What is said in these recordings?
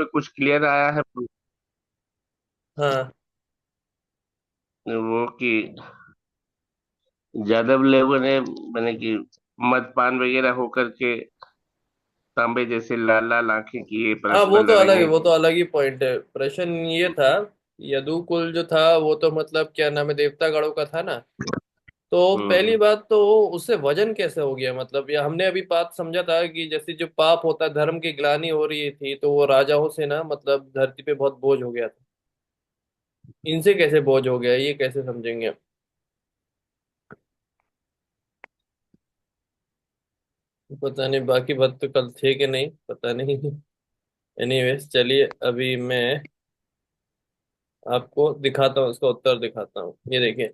पे कुछ क्लियर आया है हाँ। वो कि ज्यादा लोगों ने मैंने कि मद्यपान वगैरह होकर के तांबे जैसे लाल लाल आंखें किए, हाँ, वो प्रश्न तो अलग है, लड़ाइयाँ वो तो की। अलग ही पॉइंट है। प्रश्न ये था, यदुकुल जो था वो तो मतलब क्या नाम है, देवता गणों का था ना। तो पहली हम्म। बात तो उससे वजन कैसे हो गया, मतलब ये हमने अभी बात समझा था कि जैसे जो पाप होता है, धर्म की ग्लानि हो रही थी, तो वो राजाओं से ना मतलब धरती पे बहुत बोझ हो गया था। इनसे कैसे बोझ हो गया, ये कैसे समझेंगे हम? पता नहीं, बाकी बात तो कल थे कि नहीं पता नहीं। एनीवेज चलिए, अभी मैं आपको दिखाता हूँ, इसका उत्तर दिखाता हूँ। ये देखिए,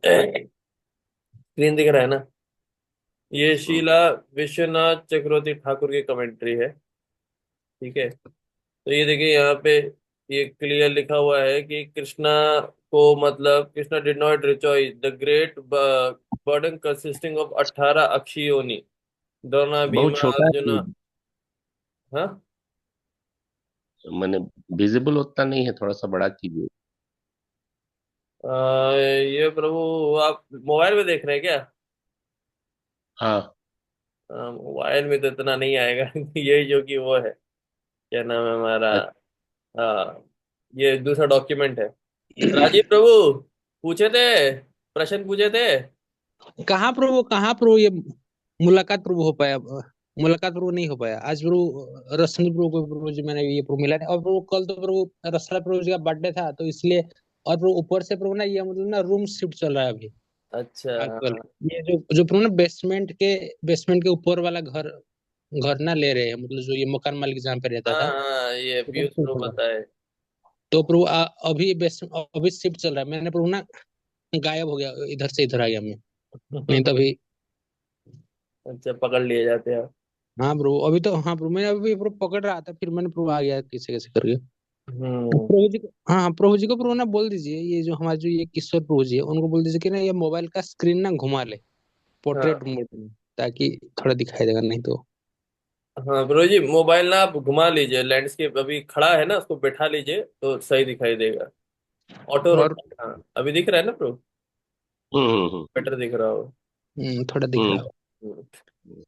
स्क्रीन दिख रहा है ना? ये शीला हम्म। विश्वनाथ चक्रवर्ती ठाकुर की कमेंट्री है। ठीक है, तो ये देखिए यहाँ पे ये क्लियर लिखा हुआ है कि कृष्णा को मतलब Krishna did not rejoice the great burden consisting of 18 akshauhini, Drona बहुत भीमा छोटा है। अर्जुना। हाँ। मैंने विजिबल उतना नहीं है, थोड़ा सा बड़ा कीजिए। ये प्रभु, आप मोबाइल में देख रहे हैं क्या? हाँ। मोबाइल में तो इतना नहीं आएगा। यही जो कि वो है, क्या नाम है हमारा? हाँ, ये दूसरा डॉक्यूमेंट है। राजीव प्रभु पूछे थे, प्रश्न पूछे थे। कहाँ प्रभु ये मुलाकात प्रभु हो पाया? मुलाकात प्रभु नहीं हो पाया आज प्रभु। रश्मि प्रभु को प्रभु जी मैंने ये प्रभु मिला नहीं। और प्रभु कल तो प्रभु रसला प्रभु जी का बर्थडे था तो इसलिए। और प्रभु ऊपर से प्रभु ना ये मतलब ना रूम शिफ्ट चल रहा है अभी अच्छा। आजकल। हाँ। ये जो जो प्रभु ना बेसमेंट के ऊपर वाला घर घर ना ले रहे हैं, मतलब जो ये मकान मालिक जहाँ पे रहता हाँ था। हाँ, ये तो पीयूष प्रभु बताए। अभी अभी शिफ्ट चल रहा है। मैंने प्रभु ना गायब हो गया, इधर से इधर आ गया मैं। नहीं तो अभी। अच्छा, पकड़ लिए जाते हैं। हाँ ब्रो, अभी तो हाँ ब्रो, मैं अभी ब्रो पकड़ रहा था, फिर मैंने प्रो आ गया कैसे कैसे करके। हम्म। प्रभु जी को, हाँ हाँ, प्रभु जी को प्रो ना बोल दीजिए, ये जो हमारे जो ये किशोर प्रभु जी है उनको बोल दीजिए कि ना ये मोबाइल का स्क्रीन ना घुमा ले पोर्ट्रेट हाँ मोड में, ताकि थोड़ा दिखाई देगा, नहीं तो। हाँ ब्रो जी, मोबाइल ना आप घुमा लीजिए, लैंडस्केप अभी खड़ा है ना, उसको बैठा लीजिए तो सही दिखाई देगा। ऑटो और रोटेट, हाँ अभी दिख रहा है ना ब्रो? बेटर दिख रहा हो। थोड़ा दिख हम्म। रहा हो। हम्म।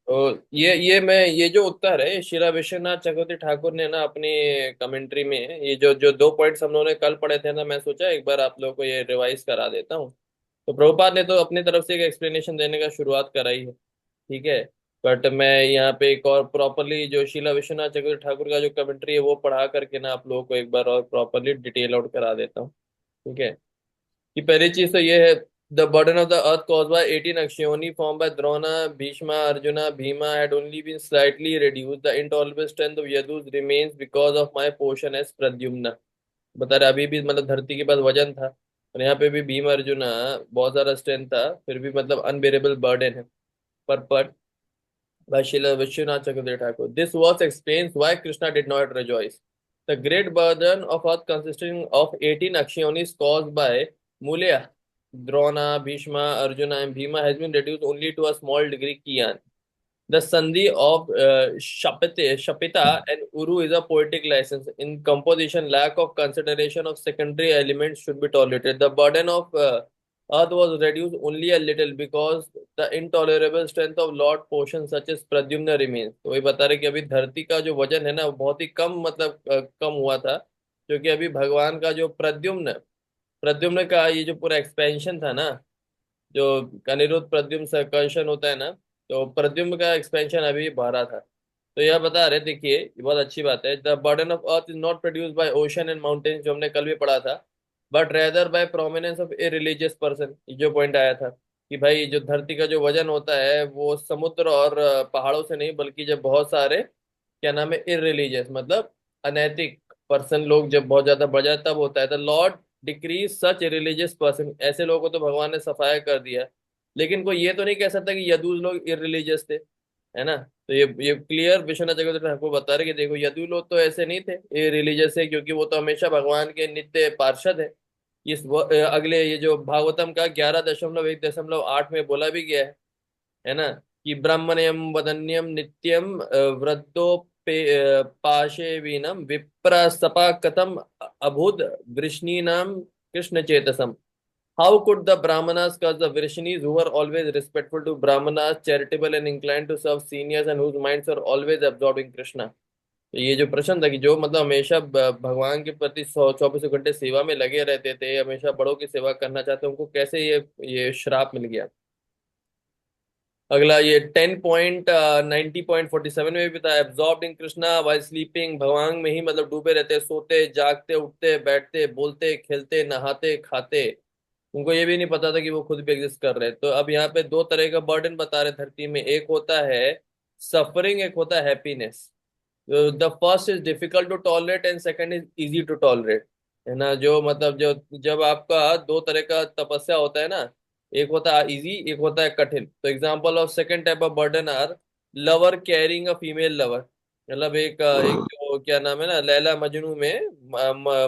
तो ये जो उत्तर है, श्री विश्वनाथ चक्रवर्ती ठाकुर ने ना अपनी कमेंट्री में, ये जो जो दो पॉइंट्स हम लोगों ने कल पढ़े थे ना, मैं सोचा एक बार आप लोगों को ये रिवाइज करा देता हूँ। तो प्रभुपाद ने तो अपनी तरफ से एक एक्सप्लेनेशन देने का शुरुआत कराई है। ठीक है, बट मैं यहाँ पे एक और प्रॉपरली जो शीला विश्वनाथ चक्रवर्ती ठाकुर का जो कमेंट्री है वो पढ़ा करके ना आप लोगों को एक बार और प्रॉपरली डिटेल आउट करा देता हूँ। ठीक है, कि पहली चीज तो ये है, the burden of the earth cause by 18 akshauhini form by Drona Bhishma Arjuna Bhima had only been slightly reduced. The intolerable strength of Yadus remains because of my portion as Pradyumna. बता रहे अभी भी मतलब धरती के पास वजन था, और यहाँ पे भी भीम अर्जुना बहुत सारा स्ट्रेंथ था, फिर भी मतलब अनबेरेबल बर्डन है। पर by Srila Vishwanath Chakravarti Thakur. This verse explains why Krishna did not rejoice. The great burden of earth consisting of 18 Akshayonis caused by Mulya, Drona, Bhishma, Arjuna and Bhima has been reduced only to a small degree. Kiyan. The Sandhi of Shapita and Uru is a poetic license. In composition, lack of consideration of secondary elements should be tolerated. The burden of earth was reduced only a little because the intolerable strength of Lord portions such as Pradyumna remains. तो वही बता रहे कि अभी धरती का जो वजन है ना वो बहुत ही कम, मतलब कम हुआ था, क्योंकि अभी भगवान का जो प्रद्युम्न प्रद्युम्न का ये जो पूरा एक्सपेंशन था ना, जो अनिरुद्ध प्रद्युम्न संकर्षण होता है ना, तो प्रद्युम्न का एक्सपेंशन अभी बढ़ा था। तो यह बता रहे, देखिए ये बहुत अच्छी बात है, the burden of earth is not produced by ocean and mountains, जो हमने कल भी पढ़ा था, but rather by prominence of a religious person. जो पॉइंट आया था कि भाई जो धरती का जो वजन होता है वो समुद्र और पहाड़ों से नहीं, बल्कि जब बहुत सारे क्या नाम है इररिलीजियस, मतलब अनैतिक पर्सन लोग जब बहुत ज्यादा बढ़ जाए तब होता है। The Lord decrease such religious person, ऐसे लोगों को तो भगवान ने सफाया कर दिया। लेकिन कोई ये तो नहीं कह सकता कि यदूस लोग इररिलीजियस थे, है ना? तो ये क्लियर विश्वनाथ चक्रवर्ती ठाकुर बता रहे कि देखो यदु लोग तो ऐसे नहीं थे, ये रिलीजियस है, क्योंकि वो तो हमेशा भगवान के नित्य पार्षद है। अगले ये जो भागवतम का 11.1.8 में बोला भी गया है ना, कि ब्राह्मण्यम वदन्यम नित्यम पाशेवीनम विप्रसपा कथम अभूद वृष्णीनाम Krishna चेतसम. How could the Brahmanas curse the Vrishnis who were always respectful to Brahmanas, charitable and inclined to serve seniors, and whose minds were always absorbed in Krishna? तो ये जो प्रश्न था कि जो मतलब हमेशा भगवान के प्रति 124 घंटे सेवा में लगे रहते थे, हमेशा बड़ों की सेवा करना चाहते, उनको कैसे ये श्राप मिल गया. अगला ये 10.90.47 में भी था. एब्जॉर्ब्ड इन कृष्णा वाइल स्लीपिंग. भगवान में ही मतलब डूबे रहते, सोते जागते उठते बैठते बोलते खेलते नहाते खाते. उनको ये भी नहीं पता था कि वो खुद भी एग्जिस्ट कर रहे हैं. तो अब यहाँ पे दो तरह का बर्डन बता रहे धरती में. एक होता है सफरिंग, एक होता है happiness. The first is difficult to tolerate and second is easy to tolerate. है ना. जो मतलब जो जब आपका दो तरह का तपस्या होता है ना, एक होता है इजी, एक होता है कठिन. तो example of second type of burden are lover carrying a female lover. मतलब एक जो क्या नाम है ना, लैला मजनू में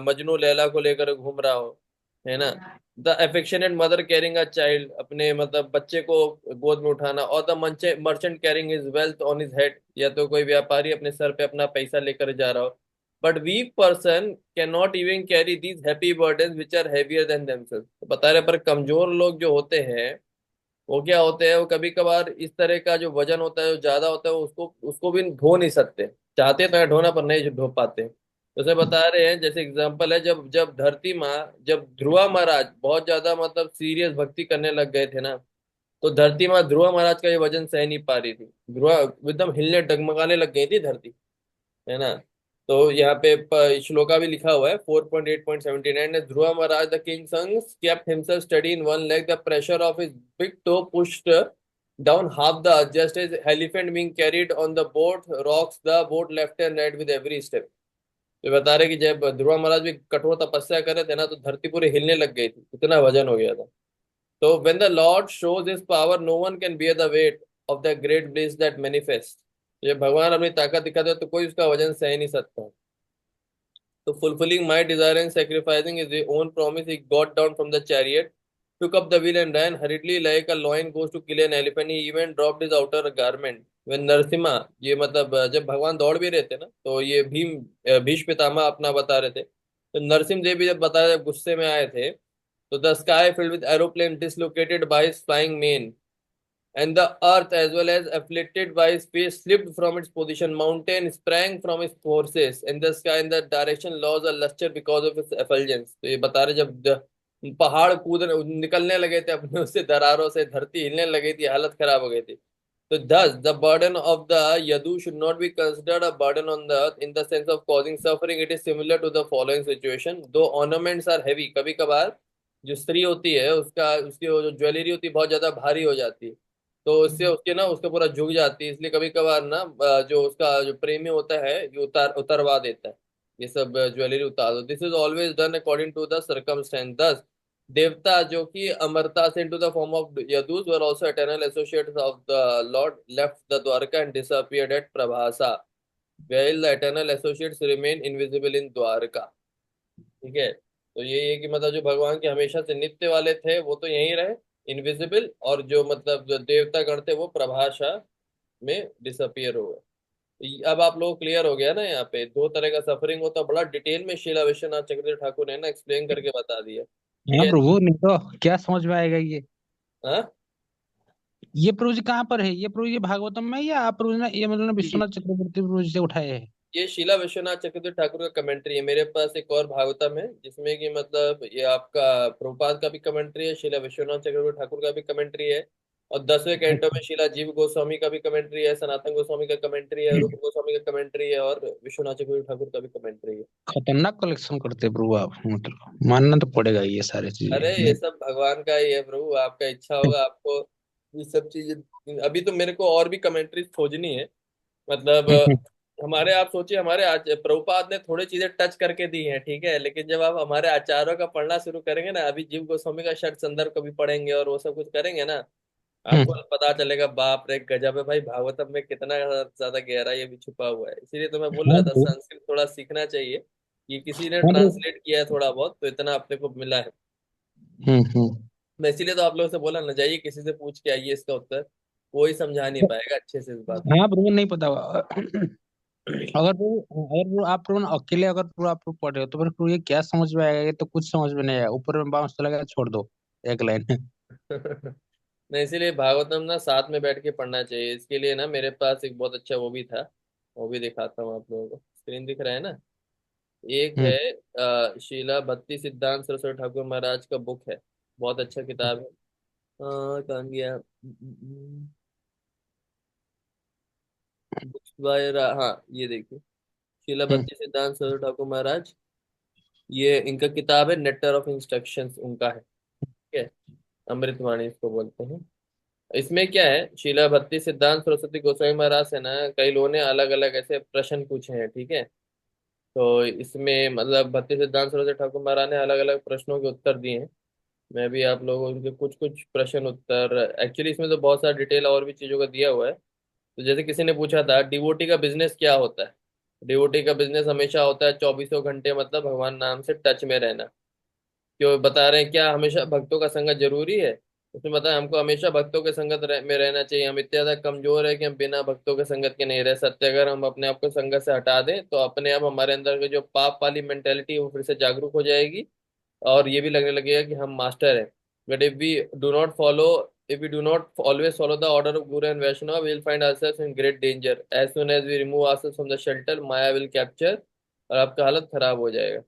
मजनू लैला को लेकर घूम रहा हो. है ना. The affectionate mother carrying a child. अपने मतलब बच्चे को गोद में उठाना. और the merchant carrying his wealth on his head. या तो कोई व्यापारी अपने सर पे अपना पैसा लेकर जा रहा हो. But weak person can not even carry these happy burden which are heavier than themself. तो बता रहे पर कमजोर लोग जो होते हैं वो क्या होते हैं, वो कभी कभार इस तरह का जो वजन होता है जो ज्यादा होता है, वो उसको उसको भी ढो नहीं सकते. चाहते तो है ढोना पर नहीं ढो पाते. जैसे बता रहे हैं, जैसे एग्जांपल है, जब जब धरती माँ, जब ध्रुवा महाराज बहुत ज्यादा मतलब सीरियस भक्ति करने लग गए थे ना, तो धरती माँ ध्रुवा महाराज का ये वजन सह नहीं पा रही थी. ध्रुवा एकदम हिलने डगमगाने लग गई थी धरती. है ना. तो यहाँ पे श्लोका भी लिखा हुआ है 4.8.79. Dhruva Maharaj the king sons kept himself steady in one leg. The pressure of his big toe pushed down half the earth, just as elephant being carried on the boat rocks the boat left and right with every step. तो बता रहे कि जब ध्रुव महाराज भी कठोर तपस्या कर रहे थे ना, तो धरती पूरी हिलने लग गई थी, इतना वजन हो गया था. तो when the Lord shows his power, no one can bear the weight of the great bliss that manifests. जब भगवान अपनी ताकत दिखाते हैं तो कोई उसका वजन सह नहीं सकता. तो fulfilling my desire and sacrificing his own promise, he got down from the chariot, took up the wheel and ran hurriedly like a lion goes to kill an elephant. He even dropped his outer garment. When Narasimha, ये मतलब जब भगवान दौड़ भी रहे थे ना, तो ये भीष्म पितामह अपना बता रहे थे. तो नरसिम्ह देव भी जब बता रहे, जब गुस्से में आए थे, तो the sky filled with aeroplane dislocated by his flying mane, and the earth as well as afflicted by his face slipped from its position. Mountain sprang from his forces, and the sky in that direction lost a luster because of its effulgence. तो ये बता रहे जब पहाड़ कूद निकलने लगे थे अपने उससे दरारों से, धरती हिलने लगी थी, हालत खराब हो गई थी. So thus, the burden of the Yadu should not be considered a burden on the earth in the sense of causing suffering. It is similar to the following situation. Though ornaments are heavy, कभी कभार जो स्त्री होती है उसका उसकी वो जो ज्वेलरी होती है बहुत ज्यादा भारी हो जाती है, तो उससे उसके ना उसका पूरा झुक जाती है. इसलिए कभी कभार ना जो उसका जो प्रेमी होता है ये उतरवा देता है, ये सब ज्वेलरी उतार दो. This is always done according to the circumstance. दस देवता जो कि अमरता से into the form of Yadus were also eternal associates of the Lord, left the Dwarka and disappeared at Prabhasa, while the eternal associates remain invisible in Dwarka. ठीक है. तो ये है कि मतलब जो भगवान के हमेशा से नित्य वाले थे वो तो यहीं रहे इनविजिबल, और जो मतलब जो देवता गण थे वो प्रभाषा में डिसअपियर हो गए. अब आप लोग क्लियर हो गया ना. यहाँ पे दो तरह का सफरिंग होता है, बड़ा डिटेल में शीला विश्वनाथ चक्रवर्ती ठाकुर ने ना एक्सप्लेन करके बता दिया. ठीक हाँ है. प्रभु, नहीं तो क्या समझ में आएगा ये. हाँ. ये प्रभु जी कहाँ पर है ये प्रभु, ये भागवतम में या आप प्रभु जी ने ये मतलब विश्वनाथ चक्रवर्ती प्रभु जी से उठाए हैं. ये शीला विश्वनाथ चक्रवर्ती ठाकुर का कमेंट्री है. मेरे पास एक और भागवतम है जिसमें कि मतलब ये आपका प्रभुपाद का भी कमेंट्री है, शीला विश्वनाथ चक्रवर्ती ठाकुर का भी कमेंट्री है, और 10वें कैंटो में शीला जीव गोस्वामी का भी कमेंट्री है, सनातन गोस्वामी का कमेंट्री है, रूप गोस्वामी का कमेंट्री है, और विश्वनाथ चक्रवर्ती ठाकुर का भी कमेंट्री है. खतरनाक कलेक्शन करते हैं प्रभु आप, मतलब मानना तो पड़ेगा ये सारी अरे ये चीजें. सब भगवान का ही है प्रभु. आपका इच्छा होगा आपको ये सब चीजें. अभी तो मेरे को और भी कमेंट्रीज खोजनी है. मतलब हमारे आप सोचिए, हमारे आज प्रभुपाद ने थोड़ी चीजें टच करके दी हैं, ठीक है, लेकिन जब आप हमारे आचार्यों का पढ़ना शुरू करेंगे ना, अभी जीव गोस्वामी का षट संदर्भ कभी पढ़ेंगे और वो सब कुछ करेंगे ना, आपको पता चलेगा बाप रे गजब है भाई, भागवतम में कितना ज्यादा गहराई अभी छुपा हुआ है. इसीलिए तो मैं बोल हाँ रहा था प्रभु. संस्कृत थोड़ा सीखना चाहिए. ये किसी ने हाँ प्रभु. ट्रांसलेट किया है थोड़ा बहुत, तो इतना अपने को मिला है. हम्म. मैं इसीलिए तो आप लोगों से बोला ना, जाइए किसी से पूछ के आइए इसका उत्तर. कोई समझा नहीं पाएगा अच्छे से इस बात को. हाँ प्रभु, नहीं पता. अगर वो आप लोग अकेले अगर पूरा आप लोग पढ़ रहे हो तो फिर पूरा ये क्या समझ में आएगा? ये तो कुछ समझ में नहीं आएगा, ऊपर में बाउंस चला छोड़ दो एक लाइन। नहीं, इसीलिए भागवतम ना साथ में बैठ के पढ़ना चाहिए। इसके लिए ना मेरे पास एक बहुत अच्छा वो भी था, वो भी दिखाता हूँ आप लोगों को। स्क्रीन दिख रहा है ना? एक है हम्म। शीला भक्ति सिद्धांत सरस्वती ठाकुर महाराज का बुक है, बहुत अच्छा किताब है। कहाँ गया? बुक्स बाय हाँ, ये देखिए, शीला हम्म। भक्ति सिद्धांत सरस्वती ठाकुर महाराज, ये इनका किताब है, नेटर ऑफ इंस्ट्रक्शंस उनका है, ठीक है। अमृतवाणी इसको बोलते हैं। इसमें क्या है, शीला भक्ति सिद्धांत सरस्वती गोस्वामी महाराज से ना कई लोगों ने अलग अलग ऐसे प्रश्न पूछे हैं, ठीक है। तो इसमें मतलब भक्ति सिद्धांत सरस्वती ठाकुर महाराज ने अलग अलग प्रश्नों के उत्तर दिए हैं। मैं भी आप लोगों को उनके कुछ कुछ प्रश्न उत्तर, एक्चुअली इसमें तो बहुत सारा डिटेल और भी चीजों का दिया हुआ है। तो जैसे किसी ने पूछा था, डिवोटी का बिजनेस क्या होता है? डिवोटी का बिजनेस हमेशा होता है 24 घंटे मतलब भगवान नाम से टच में रहना। क्यों बता रहे हैं, क्या हमेशा भक्तों का संगत जरूरी है? उसने बताया हमको हमेशा भक्तों के संगत में रहना चाहिए। हम इतने ज्यादा कमजोर है कि हम बिना भक्तों के संगत के नहीं रह सकते। अगर हम अपने आप को संगत से हटा दें तो अपने आप हमारे अंदर के जो पाप वाली मेंटेलिटी है वो फिर से जागरूक हो जाएगी, और ये भी लगने लगेगा कि हम मास्टर हैं। But if we do not always follow the order of guru and Vaishnava, we will find ourselves in great danger. As soon as we remove ourselves from the shelter, maya will capture, और आपका हालत खराब हो जाएगा।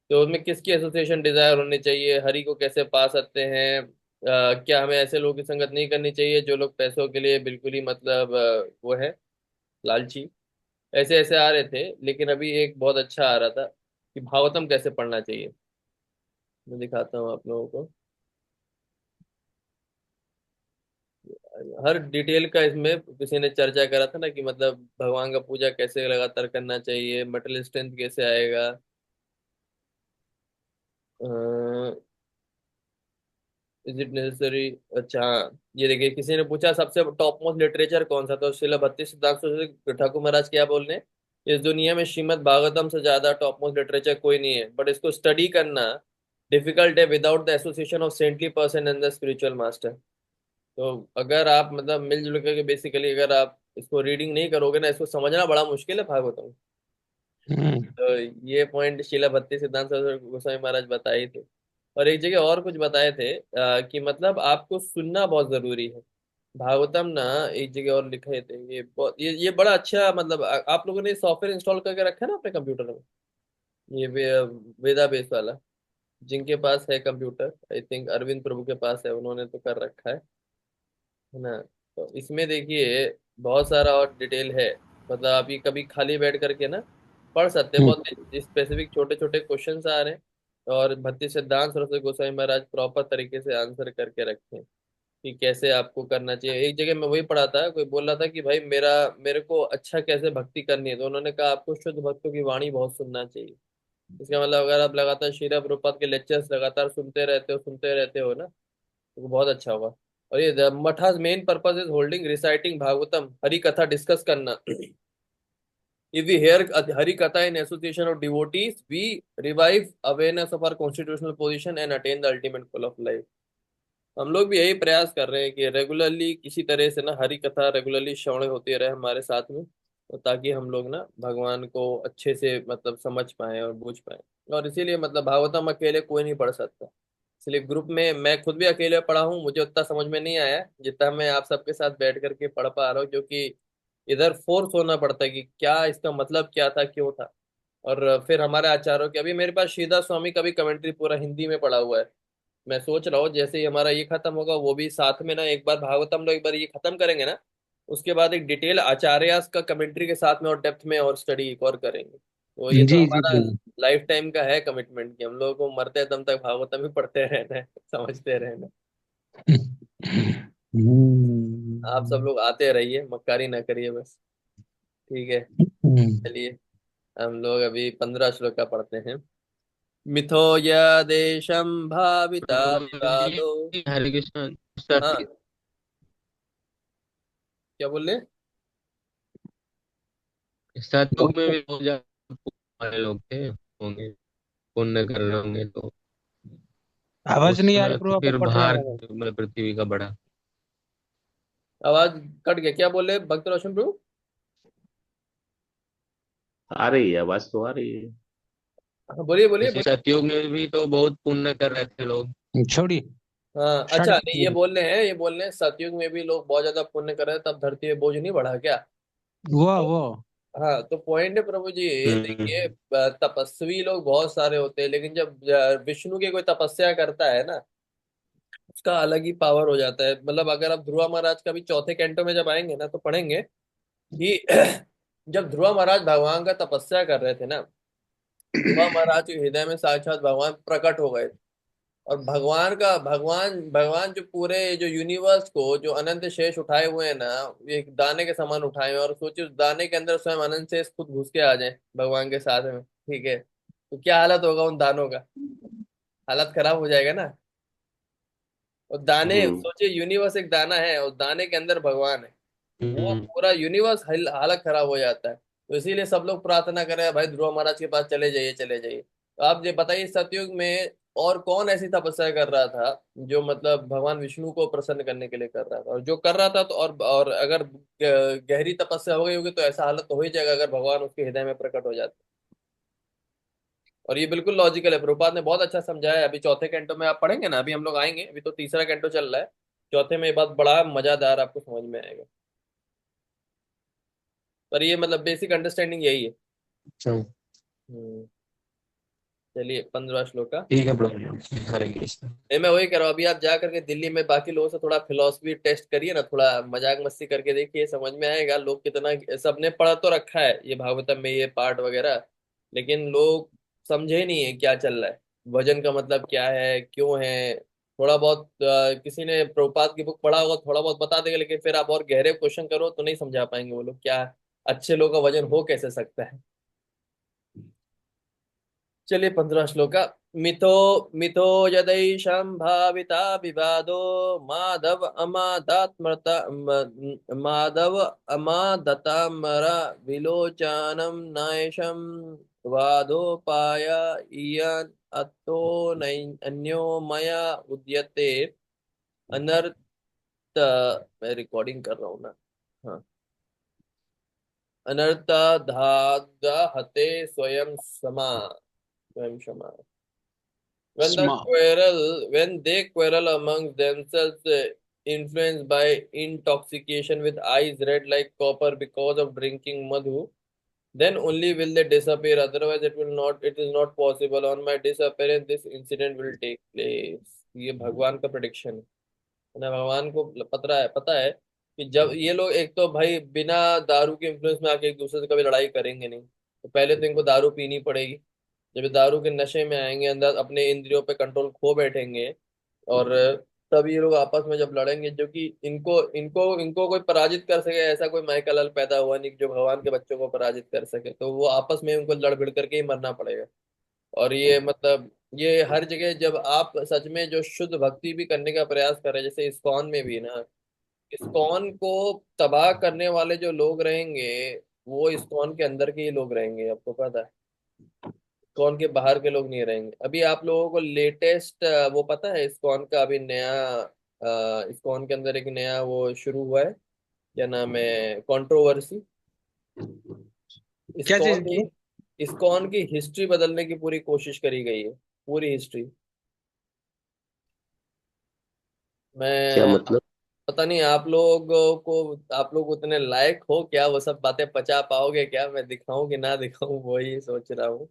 तो उसमें किसकी एसोसिएशन डिजायर होनी चाहिए, हरि को कैसे पा सकते हैं, क्या हमें ऐसे लोगों की संगत नहीं करनी चाहिए जो लोग पैसों के लिए बिल्कुल ही मतलब वो है, लालची। ऐसे ऐसे आ रहे थे, लेकिन अभी एक बहुत अच्छा आ रहा था कि भागवतम कैसे पढ़ना चाहिए। मैं दिखाता हूँ आप लोगों को हर डिटेल का। इसमें किसी ने चर्चा करा था ना कि मतलब भगवान का पूजा कैसे लगातार करना चाहिए, मेंटल स्ट्रेंथ कैसे आएगा। Is it necessary? अच्छा हाँ, ये देखिए, किसी ने पूछा सबसे टॉप मोस्ट लिटरेचर कौन सा, तो श्रील भक्ति सिद्धांत सरस्वती ठाकुर महाराज क्या बोल रहे हैं, इस दुनिया में श्रीमद् भागवतम से ज्यादा टॉप मोस्ट लिटरेचर कोई नहीं है, बट इसको स्टडी करना डिफिकल्ट है without the association of saintly person and the spiritual master. तो अगर आप मतलब मिलजुल करके बेसिकली अगर आप इसको रीडिंग नहीं करोगे ना, इसको समझना बड़ा मुश्किल है भागवतम। हम्म। तो ये पॉइंट शीला भक्ति सिद्धांत सरस्वती गोस्वामी महाराज बताए थे। और एक जगह और कुछ बताए थे कि मतलब आपको सुनना बहुत जरूरी है भागवतम ना। एक जगह और लिखे थे, ये बहुत ये बड़ा अच्छा मतलब आप लोगों ने सॉफ्टवेयर इंस्टॉल करके रखा है ना अपने कंप्यूटर में, ये वेदा बेस वाला, जिनके पास है कंप्यूटर, आई थिंक अरविंद प्रभु के पास है, उन्होंने तो कर रखा है ना। तो इसमें देखिए बहुत सारा और डिटेल है, मतलब आप ये कभी खाली बैठ करके ना पढ़ सकते हैं। हम्म। बहुत स्पेसिफिक छोटे छोटे क्वेश्चंस आ रहे हैं, और भक्ति सिद्धांत सरस्वती गोस्वामी महाराज प्रॉपर तरीके से आंसर करके रखे हैं कि कैसे आपको करना चाहिए। एक जगह मैं वही पढ़ा था, कोई बोल रहा था कि भाई मेरे को अच्छा कैसे भक्ति करनी है, तो उन्होंने कहा आपको शुद्ध भक्तों की वाणी बहुत सुनना चाहिए। इसका मतलब अगर आप लगातार शीला प्रभुपाद के लेक्चर्स लगातार सुनते रहते हो ना, तो बहुत अच्छा होगा। और ये math's main purpose is holding reciting Bhagavatam, Hari katha discuss करना। If we hear Hari katha in association of devotees, we revive awareness of our constitutional position and attain the ultimate goal of life. हम लोग भी यही प्रयास कर रहे हैं कि रेगुलरली किसी तरह से ना हरि कथा रेगुलरली श्रवण होती रहे हमारे साथ में, तो ताकि हम लोग ना भगवान को अच्छे से मतलब समझ पाए और बूझ पाए। और इसीलिए मतलब भागवतम अकेले कोई नहीं पढ़ सकता, इसलिए ग्रुप में मैं खुद भी अकेले पढ़ा हूँ, मुझे उतना समझ में नहीं आया जितना मैं आप सबके साथ बैठ करके पढ़ पा रहा हूँ, क्योंकि इधर फोर्स होना पड़ता है कि क्या इसका मतलब क्या था, क्यों था। और फिर हमारे आचार्यों के, अभी मेरे पास श्रीदास स्वामी का भी कमेंट्री पूरा हिंदी में पढ़ा हुआ है। मैं सोच रहा हूँ जैसे ही हमारा ये खत्म होगा वो भी साथ में ना एक बार भागवतम लोग एक बार ये खत्म करेंगे ना, उसके बाद एक डिटेल आचार्यास का कमेंट्री के साथ में और डेप्थ में और स्टडी एक और करेंगे। तो ये तो जी जी हमारा जी। लाइफ टाइम का है कमिटमेंट कि हम लोगों को मरते दम तक भागवतम ही पढ़ते रहना है, समझते रहना। आप सब हम्म। लोग आते रहिए, मक्कारी ना करिए बस, ठीक है। चलिए, हम लोग अभी 15 श्लोक का पढ़ते हैं। मिथो यदेशं भाविता विवादो। हरे कृष्ण सर। हाँ, क्या बोल रहे? सतयुग में भी बहुत ज्यादा वाले लोग थे होंगे, पुण्य कर रहे होंगे तो आवाज उस नहीं आ रही समय ब्रो, तो आपका फिर कट रहा भार है। मतलब पृथ्वी का बढ़ा। आवाज कट गया, क्या बोले भक्त रोशन प्रभु? आ रही है, आवाज तो आ रही है। हाँ, बोलिए बोलिए जैसे बोलिए। सतयुग में भी तो बहुत पुण्य कर रहे थे लोग। छोड़ी हाँ अच्छा, स्टार्ट नहीं ये बोल रहे हैं सतयुग में भी लोग बहुत ज्यादा पुण्य कर रहे हैं, तब धरती पे बोझ नहीं बढ़ा क्या? वो हाँ तो पॉइंट है प्रभु जी, देखिए हम्म। तपस्वी लोग बहुत सारे होते हैं, लेकिन जब विष्णु की कोई तपस्या करता है ना, उसका अलग ही पावर हो जाता है। मतलब अगर आप ध्रुव महाराज का भी चौथे कैंटो में जब आएंगे ना, तो पढ़ेंगे कि जब ध्रुव महाराज भगवान का तपस्या कर रहे थे ना, ध्रुव महाराज के हृदय में साक्षात भगवान प्रकट हो गए। और भगवान जो पूरे जो यूनिवर्स को जो अनंत शेष उठाए हुए हैं ना, एक दाने के समान उठाए हुए हैं, और सोचिए उस दाने के अंदर स्वयं अनंत शेष खुद घुस के आ जाए भगवान के साथ में, ठीक है, तो क्या हालत होगा उन दानों का? हालत खराब हो जाएगा ना। और दाने, हम्म। सोचिए यूनिवर्स एक दाना है, और दाने के अंदर भगवान है, वो हम्म। पूरा यूनिवर्स हालत खराब हो जाता है। तो इसीलिए सब लोग प्रार्थना करें भाई ध्रुव महाराज के पास चले जाइए चले जाइए। तो आप ये बताइए सतयुग में और कौन ऐसी तपस्या कर रहा था जो मतलब भगवान विष्णु को प्रसन्न करने के लिए कर रहा था, और जो कर रहा था तो और अगर गहरी तपस्या हो गई होगी तो ऐसा हालत तो हो ही जाएगा अगर भगवान उसके हृदय में प्रकट हो जाते। और ये बिल्कुल लॉजिकल है, प्रभुपाद ने बहुत अच्छा समझाया है। अभी चौथे कैंटो में आप पढ़ेंगे ना, अभी हम लोग आएंगे, अभी तो तीसरा कैंटो चल रहा है, चौथे में ये बात बड़ा मजादार आपको समझ में आएगा। पर ये मतलब बेसिक अंडरस्टैंडिंग यही है। अच्छा। हम्म, चलिए 15 श्लोक का। ठीक है ब्रो। हरे कृष्ण। मैं वही कह रहा हूँ, अभी आप जा करके दिल्ली में बाकी लोगों से थोड़ा फिलोसफी टेस्ट करिए ना, थोड़ा मजाक मस्ती करके देखिए, समझ में आएगा लोग कितना। सबने पढ़ तो रखा है ये भागवतम में ये पार्ट वगैरह, लेकिन लोग समझे नहीं है क्या चल रहा है, भजन का मतलब क्या है, क्यों है। थोड़ा बहुत किसी ने प्रभुपाद की बुक पढ़ा होगा, थोड़ा बहुत बता देगा, लेकिन फिर आप और गहरे क्वेश्चन करो तो नहीं समझा पाएंगे वो लोग क्या अच्छे लोग का वजन हो कैसे सकता है। चलिए 15 श्लोक का। मिथो मिथो यदैषां भाविता विवादो माधव अमादात्मता माधव अमादतामर विलोचनम नायशम वादोपाय इयन् अतो अन्यो मया उद्यते अनर्थ। मैं रिकॉर्डिंग कर रहा हूँ ना। हाँ, अनर्थादाहते स्वयं समा, स्वयं क्षमा। स्मा When they quarrel amongst themselves, influenced by intoxication with eyes red like copper because of drinking madhu, then only will they disappear. Otherwise, it is not possible. On my disappearance, this incident will take place. ये भगवान का prediction है ना। भगवान को पता है कि जब ये लोग एक तो भाई बिना दारू के इन्फ्लुएंस में आके एक दूसरे से कभी लड़ाई करेंगे नहीं, तो पहले तो इनको दारू पीनी पड़ेगी। जब ये दारू के नशे में आएंगे, अंदर अपने इंद्रियों पे कंट्रोल खो बैठेंगे, और तब ये लोग आपस में जब लड़ेंगे, जो कि इनको इनको इनको कोई पराजित कर सके ऐसा कोई माइकल पैदा हुआ नहीं जो भगवान के बच्चों को पराजित कर सके, तो वो आपस में उनको लड़ भिड़ करके ही मरना पड़ेगा। और ये मतलब ये हर जगह जब आप सच में जो शुद्ध भक्ति भी करने का प्रयास कर रहे हैं, जैसे इस्कॉन में भी ना, इस्कॉन को तबाह करने वाले जो लोग रहेंगे वो इस्कॉन के अंदर के ही लोग रहेंगे, आपको पता है, इस्कॉन के बाहर के लोग नहीं रहेंगे। अभी आप लोगों को लेटेस्ट वो पता है इस्कॉन का अभी नया इस्कॉन के अंदर एक नया वो शुरू हुआ है, क्या नाम है, कंट्रोवर्सी। क्या चीज इस्कॉन की की? इस्कॉन की हिस्ट्री बदलने की पूरी कोशिश करी गई है, पूरी हिस्ट्री। क्या मैं मतलब? पता नहीं आप लोग उतने लायक हो क्या, वो सब बातें पचा पाओगे क्या, मैं दिखाऊं कि ना दिखाऊं वही सोच रहा हूँ।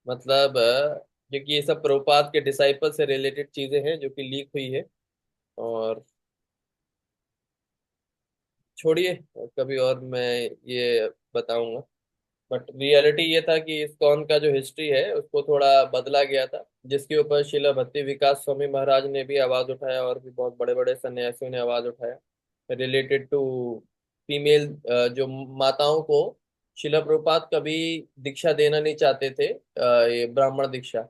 मतलब क्योंकि ये सब प्रभुपाद के डिसाइपल से रिलेटेड चीजें हैं जो कि लीक हुई है। और छोड़िए, कभी और मैं ये बताऊंगा। बट रियलिटी ये था कि इस्कॉन का जो हिस्ट्री है उसको थोड़ा बदला गया था, जिसके ऊपर शिला भक्ति विकास स्वामी महाराज ने भी आवाज उठाया, और भी बहुत बड़े बड़े सन्यासियों ने आवाज उठाया रिलेटेड टू फीमेल, जो माताओं को शिला प्रभुपाद कभी दीक्षा देना नहीं चाहते थे, ये ब्राह्मण दीक्षा।